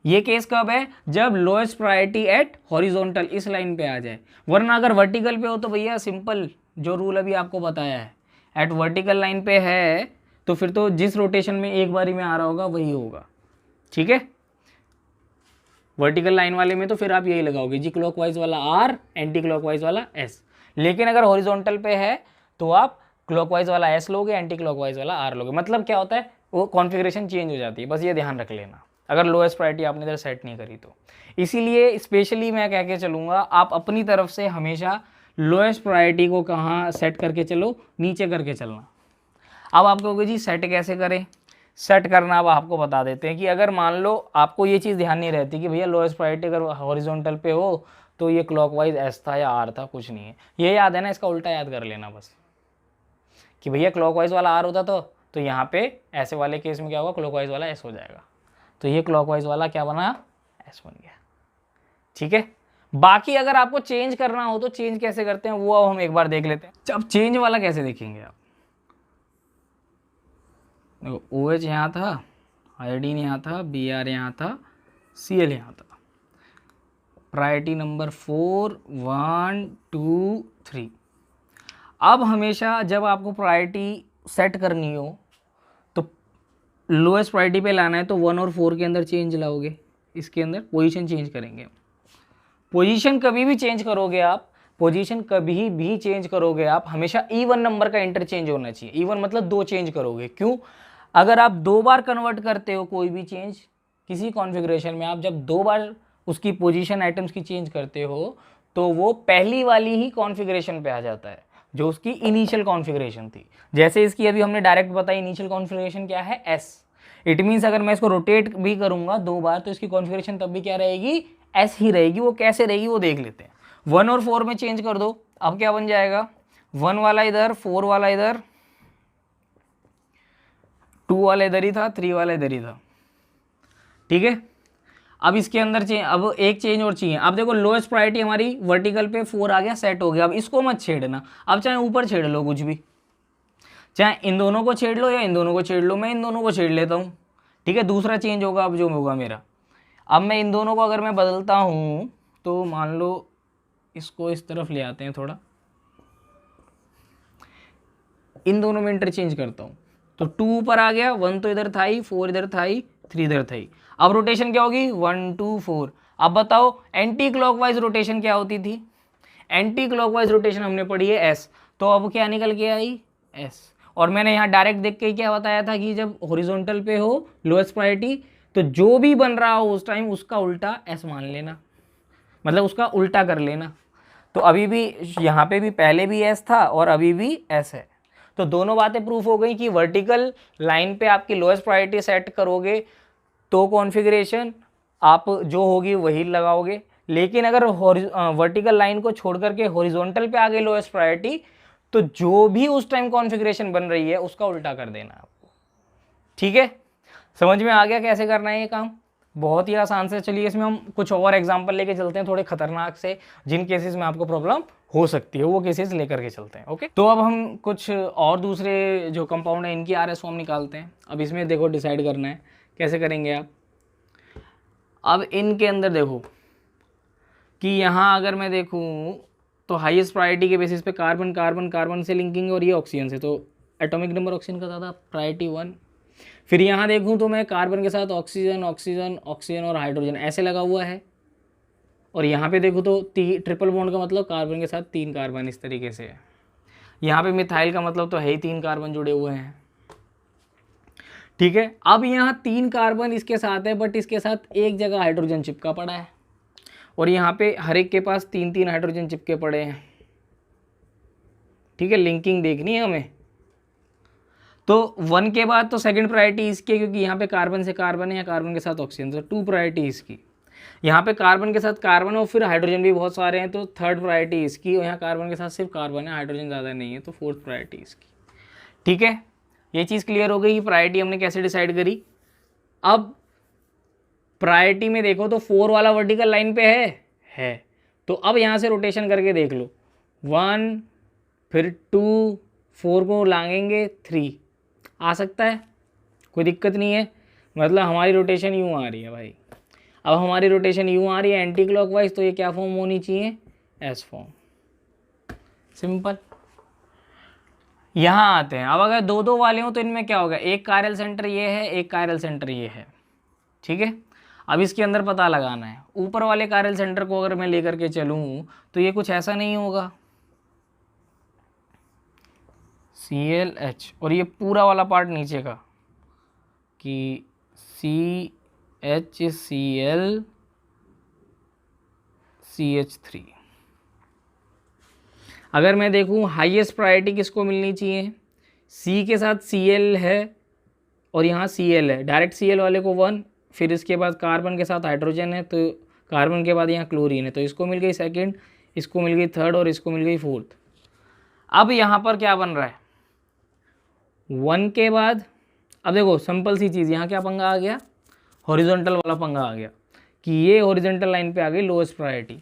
ये केस कब है, जब लोएस्ट प्रायोरिटी एट हॉरिजॉन्टल इस लाइन पे आ जाए, वरना अगर वर्टिकल पे हो तो भैया सिंपल जो रूल अभी आपको बताया है, एट वर्टिकल लाइन पे है तो फिर तो जिस रोटेशन में एक बारी में आ रहा होगा वही होगा, ठीक है। वर्टिकल लाइन वाले में तो फिर आप यही लगाओगे, जी क्लॉकवाइज वाला आर, एंटी क्लॉकवाइज वाला एस। लेकिन अगर हॉरिजॉन्टल पे है तो आप क्लॉकवाइज वाला एस लोगे, एंटी क्लॉकवाइज वाला आर लोगे। मतलब क्या होता है, वो कॉन्फ़िगरेशन चेंज हो जाती है, बस ये ध्यान रख लेना अगर लोएस्ट प्रायोरिटी आपने इधर सेट नहीं करी तो। इसीलिए स्पेशली मैं कह के चलूँगा, आप अपनी तरफ से हमेशा लोएस्ट प्रायोरिटी को कहाँ सेट करके चलो, नीचे करके चलना। अब आप कहोगे जी सेट कैसे करें, सेट करना अब आपको बता देते हैं कि अगर मान लो आपको ये चीज़ ध्यान नहीं रहती कि भैया लोएस्ट प्रायोरिटी अगर हॉरिजॉन्टल पे हो तो ये क्लॉकवाइज एस था या आर था, कुछ नहीं है, ये याद है ना, इसका उल्टा याद कर लेना बस कि भैया क्लॉकवाइज वाला आर होता तो यहाँ पे ऐसे वाले केस में क्या होगा, क्लॉकवाइज वाला एस हो जाएगा। तो ये क्लॉकवाइज वाला क्या बना, एस बन गया, ठीक है। बाकी अगर आपको चेंज करना हो तो चेंज कैसे करते हैं वो अब हम एक बार देख लेते हैं। अब चेंज वाला कैसे देखेंगे आप, देखो OH यहाँ था, आयोडीन यहाँ था, Br यहाँ था, Cl यहाँ था, प्रायोरिटी नंबर 4 1 2 3। अब हमेशा जब आपको प्रायोरिटी सेट करनी हो तो लोएस्ट प्रायोरिटी पे लाना है तो 1 और 4 के अंदर चेंज लाओगे, इसके अंदर पोजीशन चेंज करेंगे। पोजीशन कभी भी चेंज करोगे आप, पोजीशन कभी भी चेंज करोगे आप, हमेशा इवन नंबर का इंटरचेंज होना चाहिए। इवन मतलब 2 चेंज करोगे, क्यों, अगर आप 2 बार कन्वर्ट करते हो कोई भी चेंज किसी कॉन्फ़िगरेशन में, आप जब 2 बार उसकी पोजीशन आइटम्स की चेंज करते हो तो वो पहली वाली ही कॉन्फ़िगरेशन पे आ जाता है जो उसकी इनिशियल कॉन्फ़िगरेशन थी। जैसे इसकी अभी हमने डायरेक्ट बताई, इनिशियल कॉन्फ़िगरेशन क्या है, एस। इट मीन्स अगर मैं इसको रोटेट भी करूंगा 2 बार तो इसकी कॉन्फ़िगरेशन तब भी क्या रहेगी, एस ही रहेगी। वो कैसे रहेगी वो देख लेते हैं। 1 और 4 में चेंज कर दो, अब क्या बन जाएगा, 1 वाला इधर, 4 वाला इधर, 2 वाला इधर ही था, 3 वाला इधर ही था, ठीक है। अब इसके अंदर चेंज, अब एक चेंज और चाहिए। अब देखो लोएस्ट प्रायोरिटी हमारी वर्टिकल पे 4 आ गया, सेट हो गया। अब इसको मत छेड़ना, अब चाहे ऊपर छेड़ लो कुछ भी, चाहे इन दोनों को छेड़ लो या इन दोनों को छेड़ लो, मैं इन दोनों को छेड़ लेता हूँ, ठीक है। दूसरा चेंज होगा अब जो होगा मेरा, अब मैं इन दोनों को अगर मैं बदलता हूँ तो मान लो इसको इस तरफ ले आते हैं थोड़ा, इन दोनों में इंटरचेंज करता हूँ, तो 2 ऊपर आ गया, 1 तो इधर था ही, 4 इधर था ही, 3 इधर था ही। अब रोटेशन क्या होगी, 1 2 4। अब बताओ एंटी क्लॉकवाइज रोटेशन क्या होती थी, एंटी क्लॉकवाइज रोटेशन हमने पढ़ी है एस, तो अब क्या निकल के आई एस। और मैंने यहाँ डायरेक्ट देख के क्या बताया था कि जब हॉरिजॉन्टल पे हो लोएस्ट प्रायोरिटी, तो जो भी बन रहा हो उस टाइम उसका उल्टा एस मान लेना, मतलब उसका उल्टा कर लेना। तो अभी भी यहाँ पे भी पहले भी एस था और अभी भी एस है, तो दोनों बातें प्रूफ हो गई कि वर्टिकल लाइन पे आपकी लोएस्ट प्रायोरिटी सेट करोगे तो कॉन्फ़िगरेशन आप जो होगी वही लगाओगे, लेकिन अगर वर्टिकल लाइन को छोड़ करके हॉरिजॉन्टल पे आ गई लोएस्ट प्रायोरिटी, तो जो भी उस टाइम कॉन्फ़िगरेशन बन रही है उसका उल्टा कर देना आपको। ठीक है, समझ में आ गया कैसे करना है ये काम, बहुत ही आसान से। चलिए इसमें हम कुछ और एग्जांपल लेके चलते हैं, थोड़े खतरनाक से, जिन केसेस में आपको प्रॉब्लम हो सकती है वो केसेस लेकर के चलते हैं। ओके, तो अब हम कुछ और दूसरे जो कंपाउंड है इनकी आरएस फॉर्म निकालते हैं। अब इसमें देखो डिसाइड करना है कैसे करेंगे आप। अब इनके अंदर देखो कि यहाँ अगर मैं देखूँ तो हाईएस्ट प्रायोरिटी के बेसिस पे कार्बन कार्बन कार्बन से लिंकिंग और ये ऑक्सीजन से, तो एटॉमिक नंबर ऑक्सीजन का ज़्यादा, प्रायोरिटी 1। फिर यहाँ देखूँ तो मैं कार्बन के साथ ऑक्सीजन ऑक्सीजन ऑक्सीजन और हाइड्रोजन ऐसे लगा हुआ है, और यहाँ पे देखो तो ट्रिपल बॉन्ड का मतलब कार्बन के साथ 3 कार्बन इस तरीके से है। यहाँ पे मिथाइल का मतलब तो है ही 3 कार्बन जुड़े हुए हैं। ठीक है, अब यहाँ 3 कार्बन इसके साथ है, बट इसके साथ एक जगह हाइड्रोजन चिपका पड़ा है, और यहाँ पे हर एक के पास 3-3 हाइड्रोजन चिपके पड़े हैं। ठीक है, लिंकिंग देखनी है हमें। तो 1 के बाद तो सेकंड प्रायोरिटी इसकी है, क्योंकि यहाँ पे कार्बन से कार्बन है या कार्बन के साथ ऑक्सीजन, तो 2 प्रायोरिटी इसकी। यहाँ पे कार्बन के साथ कार्बन और फिर हाइड्रोजन भी बहुत सारे हैं, तो 3rd प्रायोरिटी इसकी, और यहाँ कार्बन के साथ सिर्फ कार्बन है, हाइड्रोजन ज़्यादा नहीं है, तो 4th प्रायोरिटी इसकी। ठीक है, ये चीज़ क्लियर हो गई कि प्रायोरिटी हमने कैसे डिसाइड करी। अब प्रायोरिटी में देखो तो 4 वाला वर्टिकल लाइन पे है, तो अब यहाँ से रोटेशन करके देख लो, 1 फिर 2, 4 को लाएंगे 3, आ सकता है, कोई दिक्कत नहीं है। मतलब हमारी रोटेशन यूँ आ रही है भाई, अब हमारी रोटेशन यूँ आ रही है एंटी क्लॉकवाइज, तो ये क्या फॉर्म होनी चाहिए, एस फॉर्म, सिंपल। यहाँ आते हैं, अब अगर 2-2 वाले हों तो इनमें क्या होगा, एक कायरल सेंटर ये है, एक कायरल सेंटर ये है। ठीक है, अब इसके अंदर पता लगाना है, ऊपर वाले कायरल सेंटर को अगर मैं लेकर के चलूँ तो ये कुछ ऐसा नहीं होगा, ClH, और ये पूरा वाला पार्ट नीचे का कि CHCl CH3। अगर मैं देखूँ हाईएस्ट प्रायोरिटी किसको मिलनी चाहिए, C के साथ Cl है और यहाँ Cl है, डायरेक्ट Cl वाले को 1, फिर इसके बाद कार्बन के साथ हाइड्रोजन है, तो कार्बन के बाद यहाँ क्लोरीन है, तो इसको मिल गई सेकंड, इसको मिल गई थर्ड और इसको मिल गई फोर्थ। अब यहाँ पर क्या बन रहा है, 1 के बाद, अब देखो सिंपल सी चीज़, यहाँ क्या पंगा आ गया, हॉरिजॉन्टल वाला पंगा आ गया कि ये हॉरिजॉन्टल लाइन पे आ गई लोएस्ट प्रायोरिटी।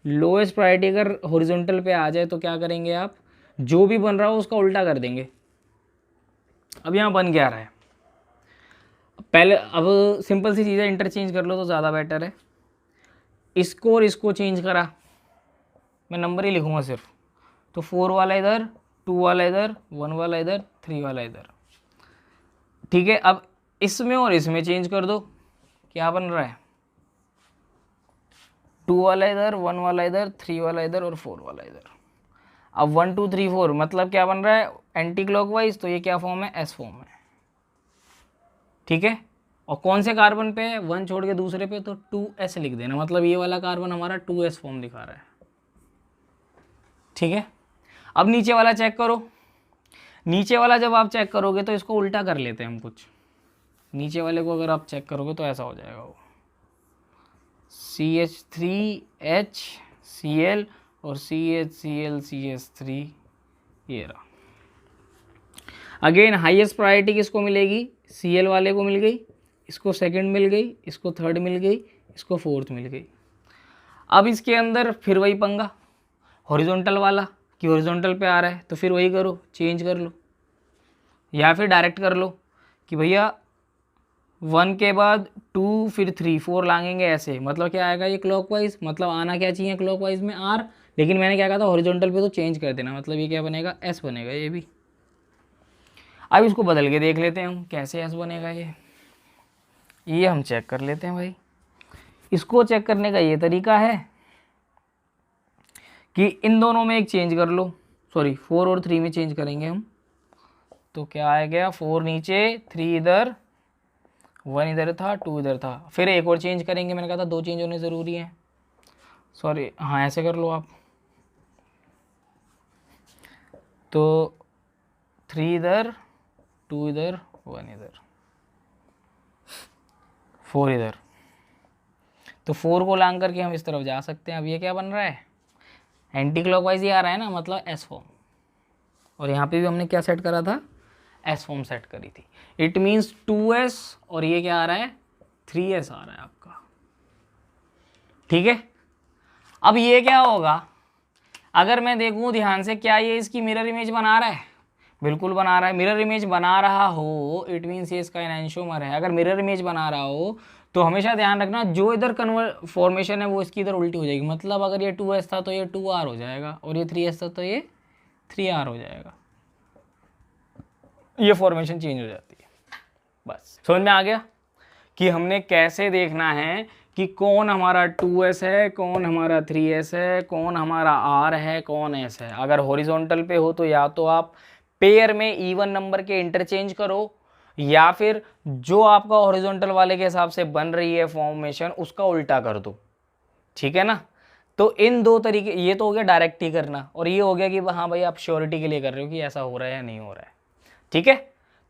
लोएस्ट प्रायोरिटी अगर हॉरिजॉन्टल पे आ जाए तो क्या करेंगे आप, जो भी बन रहा हो उसका उल्टा कर देंगे। अब यहाँ बन क्या रहा है, पहले अब सिंपल सी चीज़ें इंटरचेंज कर लो तो ज़्यादा बेटर है। इसको और इसको चेंज करा, मैं नंबर ही लिखूँगा सिर्फ, तो 4 वाला इधर, 2 वाला इधर, 1 वाला इधर, 3 वाला इधर। ठीक है, अब इसमें और इसमें चेंज कर दो, क्या बन रहा है, 2 वाला इधर, 1 वाला इधर, 3 वाला इधर और 4 वाला इधर। अब 1 2 3 4 मतलब क्या बन रहा है, एंटी क्लॉकवाइज, तो ये क्या फॉर्म है, एस फॉर्म है। ठीक है, और कौन से कार्बन पे है, 1 छोड़ के दूसरे पे, तो 2s लिख देना, मतलब ये वाला कार्बन हमारा 2s फॉर्म दिखा रहा है। ठीक है, अब नीचे वाला चेक करो, नीचे वाला जब आप चेक करोगे तो इसको उल्टा कर लेते हैं हम कुछ, नीचे वाले को अगर आप चेक करोगे तो ऐसा हो जाएगा, वो CH3HCl और CHCl CH3, ये रहा। अगेन हाईएस्ट प्रायोरिटी किसको मिलेगी, Cl वाले को मिल गई, इसको सेकंड मिल गई, इसको थर्ड मिल गई, इसको फोर्थ मिल गई। अब इसके अंदर फिर वही पंगा, हॉरिजॉन्टल वाला कि हॉरिजॉन्टल पे आ रहा है, तो फिर वही करो, चेंज कर लो, या फिर डायरेक्ट कर लो कि भैया 1 के बाद 2 फिर 3 4 लाएंगे ऐसे, मतलब क्या आएगा ये क्लॉकवाइज, मतलब आना क्या चाहिए क्लॉकवाइज में R, लेकिन मैंने क्या कहा था, हॉरिजॉन्टल पे तो चेंज कर देना, मतलब ये क्या बनेगा, S बनेगा ये भी। अब इसको बदल के देख लेते हैं हम कैसे S बनेगा ये हम चेक कर लेते हैं भाई। इसको चेक करने का ये तरीका है कि इन दोनों में एक चेंज कर लो, सॉरी 4 और 3 में चेंज करेंगे हम, तो क्या आ गया, 4 नीचे 3 इधर, 1 इधर था 2 इधर था, फिर एक और चेंज करेंगे, मैंने कहा था 2 चेंज होने ज़रूरी हैं, सॉरी हाँ ऐसे कर लो आप, तो 3 इधर 2 इधर 1 इधर 4 इधर, तो 4 को लांग करके हम इस तरफ जा सकते हैं। अब ये क्या बन रहा है, एंटी क्लॉकवाइज ही आ रहा है ना, मतलब S फॉर्म, और यहाँ पे भी हमने क्या सेट करा था, S फॉर्म सेट करी थी। इट मीन्स 2S और ये क्या आ रहा है, 3S आ रहा है आपका, ठीक है। अब ये क्या होगा, अगर मैं देखूँ ध्यान से, क्या ये इसकी मिरर इमेज बना रहा है, बिल्कुल बना रहा है। मिरर इमेज बना रहा हो इट मीन्स ये इसका एनांशियोमर है। अगर मिरर इमेज बना रहा हो तो हमेशा ध्यान रखना, जो इधर कन्वर्ट फॉर्मेशन है वो इसकी इधर उल्टी हो जाएगी, मतलब अगर ये 2S था तो ये 2R हो जाएगा, और ये 3S था तो ये 3R हो जाएगा, ये फॉर्मेशन चेंज हो जाती है। बस समझ में आ गया कि हमने कैसे देखना है कि कौन हमारा 2S है, कौन हमारा 3S है, कौन हमारा R है, कौन S है। अगर हॉरिजॉन्टल पे हो तो या तो आप पेयर में इवन नंबर के इंटरचेंज करो, या फिर जो आपका हॉरिजॉन्टल वाले के हिसाब से बन रही है फॉर्मेशन उसका उल्टा कर दो, ठीक है ना। तो इन दो तरीके, ये तो हो गया डायरेक्ट ही करना, और ये हो गया कि हाँ भाई आप श्योरिटी के लिए कर रहे हो कि ऐसा हो रहा है या नहीं हो रहा है, ठीक है।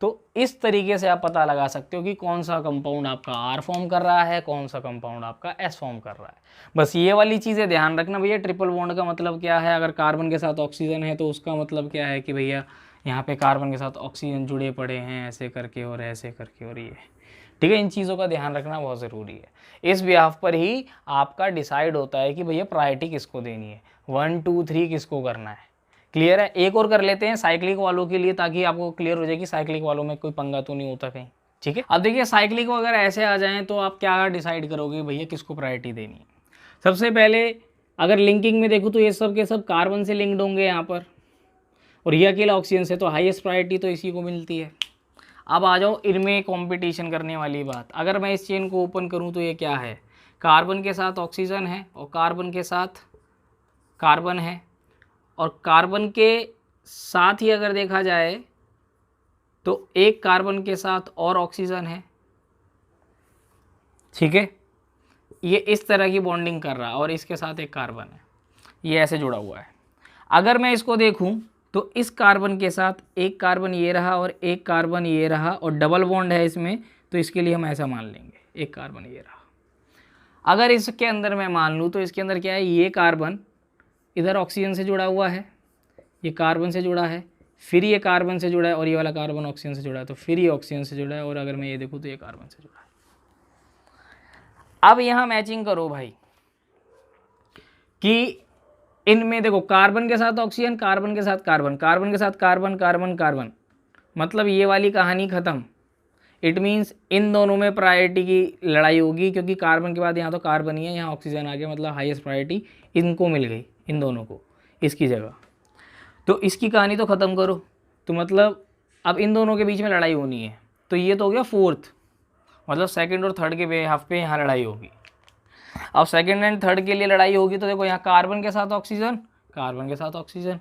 तो इस तरीके से आप पता लगा सकते हो कि कौन सा कंपाउंड आपका R फॉर्म कर रहा है, कौन सा कंपाउंड आपका S फॉर्म कर रहा है। बस ये वाली चीज़ें ध्यान रखना भैया। ट्रिपल बॉन्ड का मतलब क्या है, अगर कार्बन के साथ ऑक्सीजन है तो उसका मतलब क्या है कि भैया यहाँ पे कार्बन के साथ ऑक्सीजन जुड़े पड़े हैं ऐसे करके और ऐसे करके, और ये ठीक है। इन चीज़ों का ध्यान रखना बहुत ज़रूरी है। इस बिहाफ पर ही आपका डिसाइड होता है कि भैया प्रायोरिटी किसको देनी है, 1 2 3 किसको करना है। क्लियर है। एक और कर लेते हैं साइक्लिक वालों के लिए, ताकि आपको क्लियर हो जाए कि साइक्लिक वालों में कोई पंगा तो नहीं होता कहीं, ठीक है। अब देखिए साइक्लिक अगर ऐसे आ जाएँ तो आप क्या डिसाइड करोगे भैया किसको प्रायोरिटी देनी है। सबसे पहले अगर लिंकिंग में देखूँ तो ये सब के सब कार्बन से लिंक्ड होंगे यहाँ पर, और ये अकेला ऑक्सीजन से, तो हाईएस्ट प्रायोरिटी तो इसी को मिलती है। अब आ जाओ इनमें कंपटीशन करने वाली बात। अगर मैं इस चेन को ओपन करूं तो ये क्या है, कार्बन के साथ ऑक्सीजन है और कार्बन के साथ कार्बन है, और कार्बन के साथ ही अगर देखा जाए तो एक कार्बन के साथ और ऑक्सीजन है, ठीक है। ये इस तरह की बॉन्डिंग कर रहा है और इसके साथ एक कार्बन है, ये ऐसे जुड़ा हुआ है। अगर मैं इसको देखूं तो इस कार्बन के साथ एक कार्बन ये रहा और एक कार्बन ये रहा, और डबल बॉन्ड है इसमें, तो इसके लिए हम ऐसा मान लेंगे एक कार्बन ये रहा। अगर इसके अंदर मैं मान लूँ तो इसके अंदर क्या है, ये कार्बन इधर ऑक्सीजन से जुड़ा हुआ है, ये कार्बन से जुड़ा है, फिर ये कार्बन से जुड़ा है, और ये वाला कार्बन ऑक्सीजन से जुड़ा है, तो फिर ये ऑक्सीजन से जुड़ा है, और अगर मैं ये देखूँ तो ये कार्बन से जुड़ा है। अब यहाँ मैचिंग करो भाई कि इनमें देखो कार्बन के साथ ऑक्सीजन, कार्बन के साथ कार्बन, कार्बन के साथ कार्बन, कार्बन कार्बन, मतलब ये वाली कहानी ख़त्म। इट मीन्स इन दोनों में प्रायोरिटी की लड़ाई होगी, क्योंकि कार्बन के बाद यहाँ तो कार्बन ही है, यहाँ ऑक्सीजन आ गया, मतलब हाईएस्ट प्रायोरिटी इनको मिल गई, इन दोनों को इसकी जगह। तो इसकी कहानी तो ख़त्म करो। तो मतलब अब इन दोनों के बीच में लड़ाई होनी है, तो ये तो हो गया फोर्थ, मतलब सेकंड और थर्ड के बिहाफ पे यहाँ लड़ाई होगी। अब सेकंड एंड थर्ड के लिए लड़ाई होगी तो देखो यहाँ कार्बन के साथ ऑक्सीजन, कार्बन के साथ ऑक्सीजन,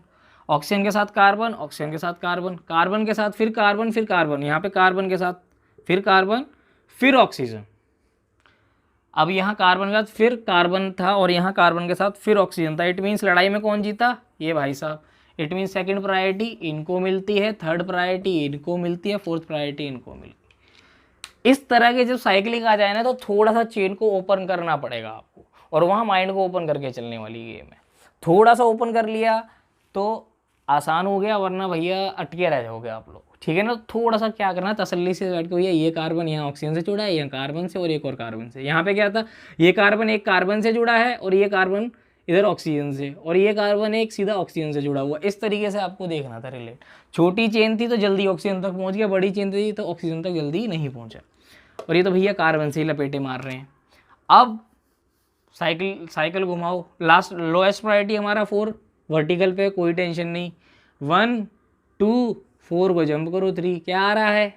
ऑक्सीजन के साथ कार्बन, ऑक्सीजन के साथ कार्बन, कार्बन के साथ फिर कार्बन, फिर कार्बन, यहाँ पे कार्बन के साथ फिर कार्बन, फिर ऑक्सीजन। अब यहाँ कार्बन के साथ फिर कार्बन था और यहाँ कार्बन के साथ फिर ऑक्सीजन था। इट मीन्स लड़ाई में कौन जीता, ये भाई साहब। इट मीन्स सेकंड प्रायोरिटी इनको मिलती है, थर्ड प्रायोरिटी इनको मिलती है, फोर्थ प्रायोरिटी इनको मिलती है। इस तरह के जब साइक्लिंग आ जाए ना तो थोड़ा सा चेन को ओपन करना पड़ेगा आपको, और वहाँ माइंड को ओपन करके चलने वाली गेम है। थोड़ा सा ओपन कर लिया तो आसान हो गया, वरना भैया अटके रह जाओगे आप लोग, ठीक है ना। थोड़ा सा क्या करना, तसल्ली से बैठ के भैया ये कार्बन यहाँ ऑक्सीजन से जुड़ा है, यहाँ कार्बन से, और एक और कार्बन से। यहाँ पे क्या था, ये कार्बन एक कार्बन से जुड़ा है और ये कार्बन इधर ऑक्सीजन से, और ये कार्बन एक सीधा ऑक्सीजन से जुड़ा हुआ। इस तरीके से आपको देखना था रिलेट। छोटी चेन थी तो जल्दी ऑक्सीजन तक पहुँच गया, बड़ी चेन थी तो ऑक्सीजन तक जल्दी नहीं पहुँचा, और ये तो भैया कार्बन से ही लपेटे मार रहे हैं। अब साइकिल साइकिल घुमाओ, लास्ट लोएस्ट प्रायोरिटी हमारा 4 वर्टिकल पे, कोई टेंशन नहीं। 1 2 4 को जंप करो 3, क्या आ रहा है,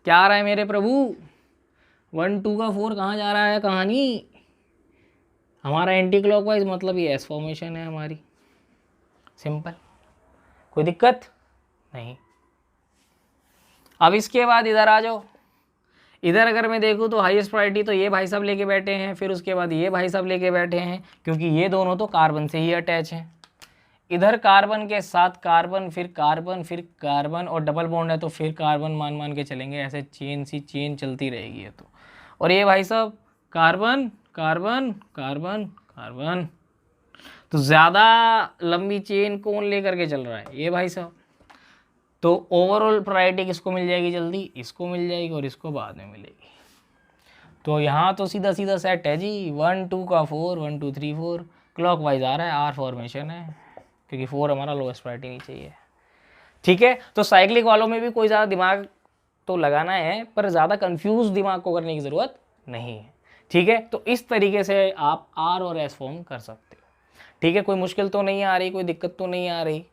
क्या आ रहा है मेरे प्रभु, 1 2 का 4 कहाँ जा रहा है कहानी, हमारा एंटी क्लॉकवाइज, मतलब ये एस फॉर्मेशन है हमारी, सिंपल, कोई दिक्कत नहीं। अब इसके बाद इधर आ जाओ, इधर अगर मैं देखूँ तो हाईएस्ट प्रायोरिटी तो ये भाई साहब लेके बैठे हैं, फिर उसके बाद ये भाई साहब लेके बैठे हैं, क्योंकि ये दोनों तो कार्बन से ही अटैच हैं। इधर कार्बन के साथ कार्बन, फिर कार्बन, फिर कार्बन, और डबल बॉन्ड है तो फिर कार्बन मान मान के चलेंगे, ऐसे चेन चलती रहेगी ये तो। और ये भाई साहब कार्बन कार्बन कार्बन कार्बन, तो ज़्यादा लंबी चेन कौन लेकर के चल रहा है, ये भाई साहब। तो ओवरऑल प्रायोरिटी किसको मिल जाएगी जल्दी, इसको मिल जाएगी, और इसको बाद में मिलेगी। तो यहाँ तो सीधा सीधा सेट है जी, 1 2 का 4, 1 2 3 4 क्लॉकवाइज आ रहा है, आर फॉर्मेशन है, क्योंकि 4 हमारा लोएस्ट प्रायोरिटी नहीं चाहिए। ठीक है, तो साइक्लिक वालों में भी कोई ज़्यादा दिमाग तो लगाना है, पर ज़्यादा कंफ्यूज दिमाग को करने की ज़रूरत नहीं है। ठीक है, तो इस तरीके से आप आर और एस फॉर्म कर सकते हो। ठीक है, कोई मुश्किल तो नहीं आ रही, कोई दिक्कत तो नहीं आ रही।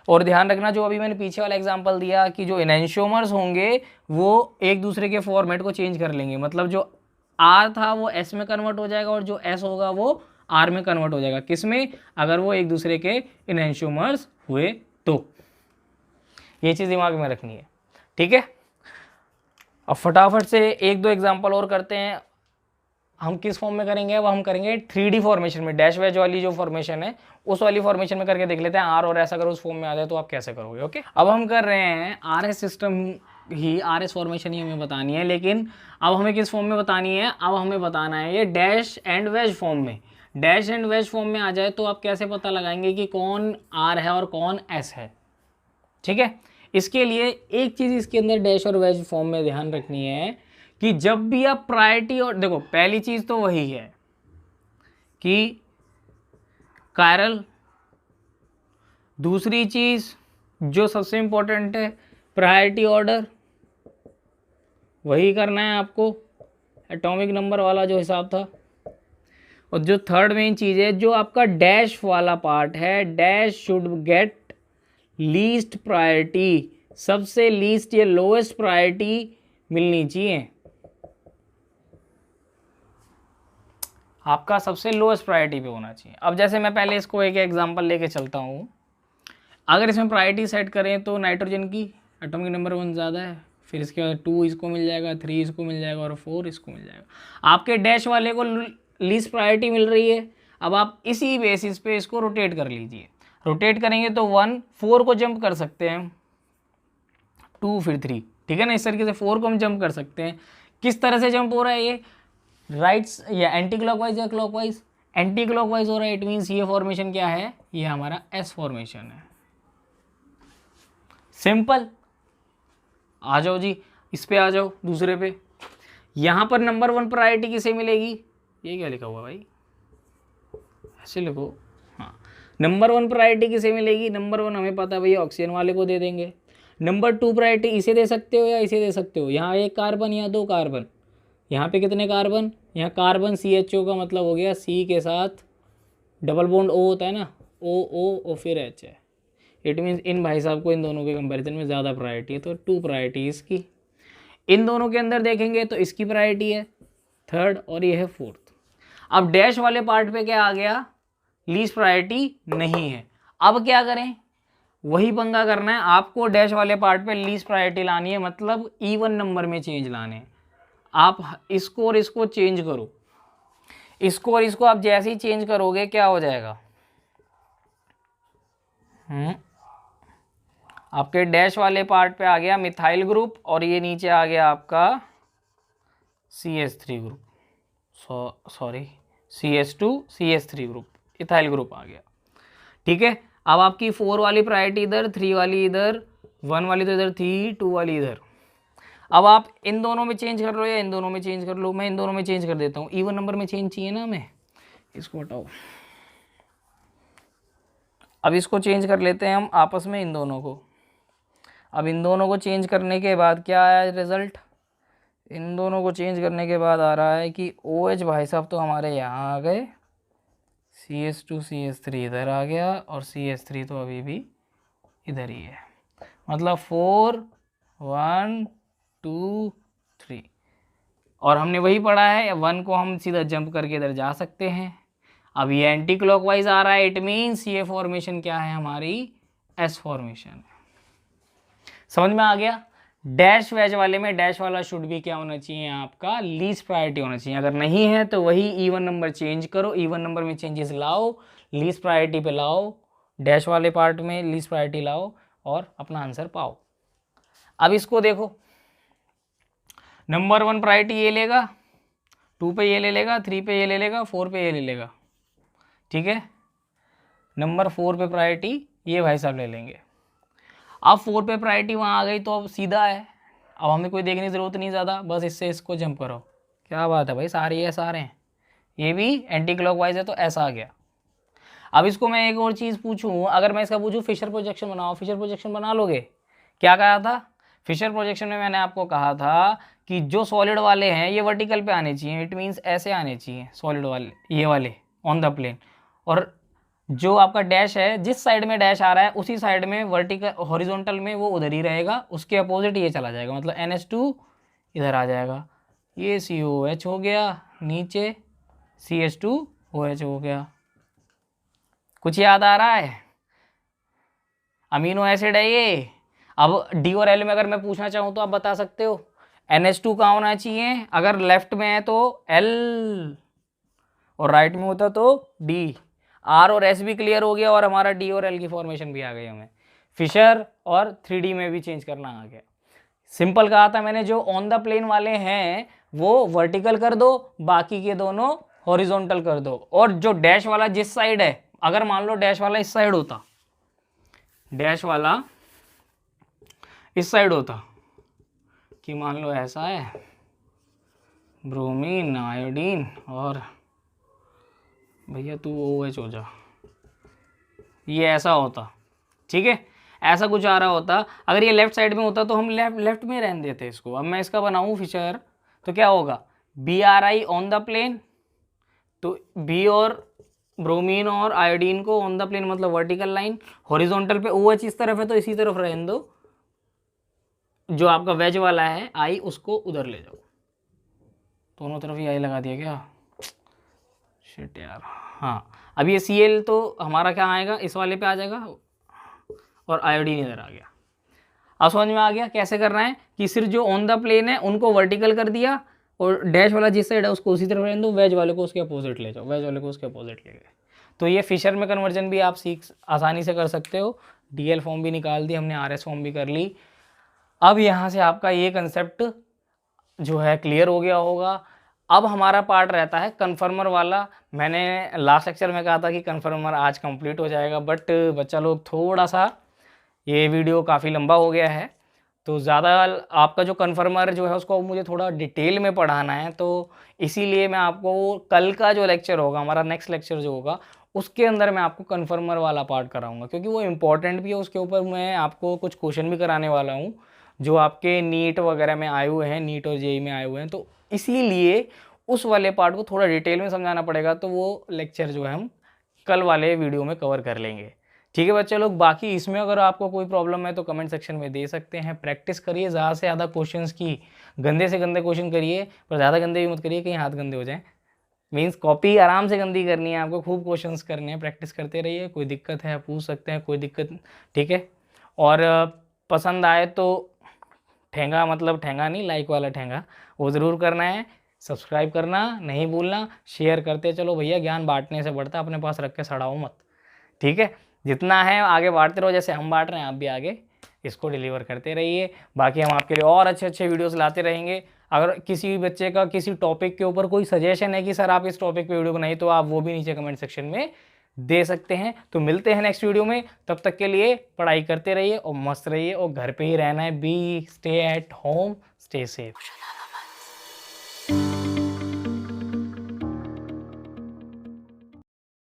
और ध्यान रखना, जो अभी मैंने पीछे वाला एग्जांपल दिया कि जो एनेंशियोमर्स होंगे वो एक दूसरे के फॉर्मेट को चेंज कर लेंगे, मतलब जो आर था वो एस में कन्वर्ट हो जाएगा, और जो एस होगा वो आर में कन्वर्ट हो जाएगा, किस में, अगर वो एक दूसरे के एनेंशियोमर्स हुए तो। ये चीज़ दिमाग में रखनी है। ठीक है, अब फटाफट से एक दो एग्जाम्पल और करते हैं। हम किस फॉर्म में करेंगे, वो हम करेंगे 3D फॉर्मेशन में, डैश वैज वाली जो फॉर्मेशन है उस वाली फॉर्मेशन में करके देख लेते हैं। आर और एस अगर उस फॉर्म में आ जाए तो आप कैसे करोगे। ओके, अब हम कर रहे हैं आर एस सिस्टम ही, आर एस फॉर्मेशन ही हमें बतानी है, लेकिन अब हमें किस फॉर्म में बतानी है, अब हमें बताना है ये डैश एंड वेज फॉर्म में। डैश एंड वेज फॉर्म में आ जाए तो आप कैसे पता लगाएंगे कि कौन आर है और कौन एस है। ठीक है, इसके लिए एक चीज़ इसके अंदर डैश और वेज फॉर्म में ध्यान रखनी है कि जब भी आप प्रायोरिटी, और देखो पहली चीज़ तो वही है कि कायरल, दूसरी चीज़ जो सबसे इंपॉर्टेंट है प्रायोरिटी ऑर्डर, वही करना है आपको, एटॉमिक नंबर वाला जो हिसाब था। और जो थर्ड मेन चीज़ है, जो आपका डैश वाला पार्ट है, dash should get least priority, सबसे लीस्ट या लोएस्ट प्रायोरिटी मिलनी चाहिए, आपका सबसे लोएस्ट प्रायोरिटी पे होना चाहिए। अब जैसे मैं पहले इसको एक एग्जांपल लेके चलता हूँ, अगर इसमें प्रायोरिटी सेट करें तो नाइट्रोजन की एटॉमिक नंबर 1 ज़्यादा है, फिर इसके बाद 2 इसको मिल जाएगा, 3 इसको मिल जाएगा, और 4 इसको मिल जाएगा। आपके डैश वाले को लीस्ट प्रायोरिटी मिल रही है। अब आप इसी बेसिस पे इसको रोटेट कर लीजिए। रोटेट करेंगे तो 1 4 को जंप कर सकते हैं, 2 फिर 3, ठीक है ना, इस तरीके से 4 को हम जंप कर सकते हैं। किस तरह से जंप हो रहा है ये, राइट्स या एंटी क्लॉकवाइज या क्लॉकवाइज, एंटी क्लॉकवाइज हो रहा है। इट मीन्स ये फॉर्मेशन क्या है, ये हमारा एस फॉर्मेशन है। सिंपल, आ जाओ जी, इस पे आ जाओ दूसरे पे। यहाँ पर नंबर 1 प्रायोरिटी किसे मिलेगी, ये क्या लिखा हुआ भाई, ऐसे लिखो, हाँ, नंबर 1 प्रायोरिटी किसे मिलेगी, नंबर 1 हमें पता है भैया ऑक्सीजन वाले को दे देंगे। नंबर 2 प्रायोरिटी इसे दे सकते हो या इसे दे सकते हो, यहाँ एक कार्बन या 2 कार्बन, यहाँ पे कितने कार्बन, यहाँ कार्बन CHO का मतलब हो गया C के साथ डबल बॉन्ड O होता है ना, O और फिर H है। इट मीन्स इन भाई साहब को इन दोनों के कंपैरिजन में ज़्यादा प्रायोरिटी है, तो 2 प्रायोरिटी इसकी। इन दोनों के अंदर देखेंगे तो इसकी प्रायोरिटी है 3rd और ये है 4th। अब डैश वाले पार्ट पे क्या आ गया, लीस्ट प्रायोरिटी नहीं है। अब क्या करें, वही पंगा करना है आपको, डैश वाले पार्ट पे लीस्ट प्रायोरिटी लानी है, मतलब इवन नंबर में चेंज लाने हैं। आप इसको और इसको चेंज करो, इसको और इसको आप जैसे ही चेंज करोगे क्या हो जाएगा, आपके डैश वाले पार्ट पे आ गया मिथाइल ग्रुप, और ये नीचे आ गया आपका CH3 group, sorry CH2 CH3 group, ethyl group आ गया। ठीक है, अब आपकी 4 वाली प्रायोरिटी इधर, 3 वाली इधर, 1 वाली तो इधर थी, 2 वाली इधर। अब आप इन दोनों में चेंज कर लो या इन दोनों में चेंज कर लो, मैं इन दोनों में चेंज कर देता हूँ, इवन नंबर में चेंज चाहिए ना हमें, इसको हटाओ। अब इसको चेंज कर लेते हैं हम आपस में इन दोनों को। अब इन दोनों को चेंज करने के बाद क्या आया रिजल्ट, इन दोनों को चेंज करने के बाद आ रहा है कि OH भाई साहब तो हमारे यहाँ आ गए, CH2 CH3 इधर आ गया और CH3 तो अभी भी इधर ही है। मतलब 4 1 2 3 और हमने वही पढ़ा है, 1 को हम सीधा जंप करके इधर जा सकते हैं। अब ये एंटी क्लॉकवाइज आ रहा है, इट मीन्स ये फॉर्मेशन क्या है हमारी, एस फॉर्मेशन। समझ में आ गया। डैश वेज वाले में डैश वाला शुड भी क्या होना चाहिए आपका, लीस्ट प्रायोरिटी होना चाहिए। अगर नहीं है तो वही इवन नंबर चेंज करो, इवन नंबर में चेंजेस लाओ, लीस्ट प्रायोरिटी पे लाओ, डैश वाले पार्ट में लीस्ट प्रायोरिटी लाओ और अपना आंसर पाओ। अब इसको देखो, नंबर 1 प्रायोरिटी ये लेगा, 2 पे ये ले लेगा, 3 पे ये ले लेगा, 4 पे ये ले लेगा, ठीक है। नंबर 4 पे प्रायोरिटी ये भाई साहब ले लेंगे। अब 4 पे प्रायोरिटी वहाँ आ गई तो अब सीधा है, अब हमें कोई देखने की ज़रूरत नहीं ज़्यादा, बस इससे इसको जंप करो। क्या बात है भाई, सारे ये सारे हैं, ये भी एंटी क्लॉकवाइज है तो ऐसा आ गया। अब इसको मैं एक और चीज़ पूछूं, अगर मैं इसका पूछूं फिशर प्रोजेक्शन बनाओ, फिशर प्रोजेक्शन बना लोगे? क्या कहा था फिशर प्रोजेक्शन में? मैंने आपको कहा था कि जो सॉलिड वाले हैं ये वर्टिकल पे आने चाहिए, इट मीन्स ऐसे आने चाहिए सॉलिड वाले, ये वाले ऑन द प्लेन, और जो आपका डैश है जिस साइड में डैश आ रहा है उसी साइड में वर्टिकल हॉरिजॉन्टल में वो उधर ही रहेगा, उसके अपोजिट ये चला जाएगा, मतलब NH2 इधर आ जाएगा, ये COH हो गया, नीचे CH2OH हो गया। कुछ याद आ रहा है? अमीनो एसिड है ये। अब डी और एल में अगर मैं पूछना चाहूँ तो आप बता सकते हो NH2 कहाँ होना चाहिए, अगर लेफ्ट में है तो L और राइट में होता तो D। R और S भी क्लियर हो गया और हमारा D और L की फॉर्मेशन भी आ गई हमें। फिशर और 3D में भी चेंज करना आ गया। सिंपल कहा था मैंने, जो ऑन द प्लेन वाले हैं वो वर्टिकल कर दो, बाकी के दोनों हॉरिजॉन्टल कर दो, और जो डैश वाला जिस साइड है, अगर मान लो डैश वाला इस साइड होता, डैश वाला इस साइड होता कि मान लो ऐसा है, ब्रोमीन आयोडीन और भैया तू OH हो जा, ये ऐसा होता, ठीक है, ऐसा कुछ आ रहा होता। अगर ये लेफ्ट साइड में होता तो हम लेफ्ट में रहने देते इसको। अब मैं इसका बनाऊँ फिशर तो क्या होगा, BRI ऑन द प्लेन, तो B और ब्रोमीन और आयोडीन को ऑन द प्लेन मतलब वर्टिकल लाइन, हॉरिजॉन्टल पे OH इस तरफ है तो इसी तरफ रहने दो, जो आपका वेज वाला है I उसको उधर ले जाओ। दोनों तरफ ही I लगा दिया क्या, शिट यार। हाँ, अब ये Cl तो हमारा क्या आएगा, इस वाले पे आ जाएगा और आयोडीन इधर आ गया। अब समझ में आ गया कैसे करना है, कि सिर्फ जो ऑन द प्लेन है उनको वर्टिकल कर दिया और डैश वाला जिस साइड है उसको उसी तरफ रहने दो, वेज वाले को उसके अपोजिट ले जाओ, वेज वाले को उसके अपोजिट ले गए। तो ये फिशर में कन्वर्जन भी आप आसानी से कर सकते हो। DL फॉर्म भी निकाल दी हमने, RS फॉर्म भी कर ली। अब यहाँ से आपका ये कंसेप्ट जो है क्लियर हो गया होगा। अब हमारा पार्ट रहता है कन्फर्मर वाला। मैंने लास्ट लेक्चर में कहा था कि कन्फर्मर आज कंप्लीट हो जाएगा, बट बच्चा लोग थोड़ा सा, ये वीडियो काफ़ी लंबा हो गया है तो ज़्यादा आपका जो कन्फर्मर जो है उसको मुझे थोड़ा डिटेल में पढ़ाना है, तो इसीलिए मैं आपको कल का जो लेक्चर होगा, हमारा नेक्स्ट लेक्चर जो होगा, उसके अंदर मैं आपको कन्फर्मर वाला पार्ट कराऊंगा, क्योंकि वो इम्पॉर्टेंट भी है। उसके ऊपर मैं आपको कुछ क्वेश्चन भी कराने वाला हूँ जो आपके नीट वगैरह में आए हुए हैं, नीट और JEE में आए हुए हैं, तो इसीलिए उस वाले पार्ट को थोड़ा डिटेल में समझाना पड़ेगा। तो वो लेक्चर जो है हम कल वाले वीडियो में कवर कर लेंगे, ठीक है बच्चे लोग। बाकी इसमें अगर आपको कोई प्रॉब्लम है तो कमेंट सेक्शन में दे सकते हैं। प्रैक्टिस करिए ज़्यादा से ज़्यादा क्वेश्चंस की, गंदे से गंदे क्वेश्चन करिए, पर ज़्यादा गंदे भी मत करिए कहीं हाथ गंदे हो जाएं। मीन्स कॉपी आराम से गंदी करनी है आपको, खूब क्वेश्चंस करने हैं, प्रैक्टिस करते रहिए। कोई दिक्कत है पूछ सकते हैं, कोई दिक्कत, ठीक है। और पसंद आए तो ठेंगा, मतलब ठेंगा नहीं, लाइक वाला ठेंगा, वो ज़रूर करना है। सब्सक्राइब करना नहीं भूलना, शेयर करते चलो भैया, ज्ञान बांटने से बढ़ता, अपने पास रख के सड़ाओ मत, ठीक है। जितना है आगे बांटते रहो, जैसे हम बांट रहे हैं आप भी आगे इसको डिलीवर करते रहिए। बाकी हम आपके लिए और अच्छे अच्छे वीडियोस लाते रहेंगे। अगर किसी भी बच्चे का किसी टॉपिक के ऊपर कोई सजेशन है कि सर आप इस टॉपिक पे वीडियो बनाइए, तो आप वो भी नीचे कमेंट सेक्शन में दे सकते हैं। तो मिलते हैं नेक्स्ट वीडियो में, तब तक के लिए पढ़ाई करते रहिए और मस्त रहिए, और घर पे ही रहना है। Be stay at home, stay safe.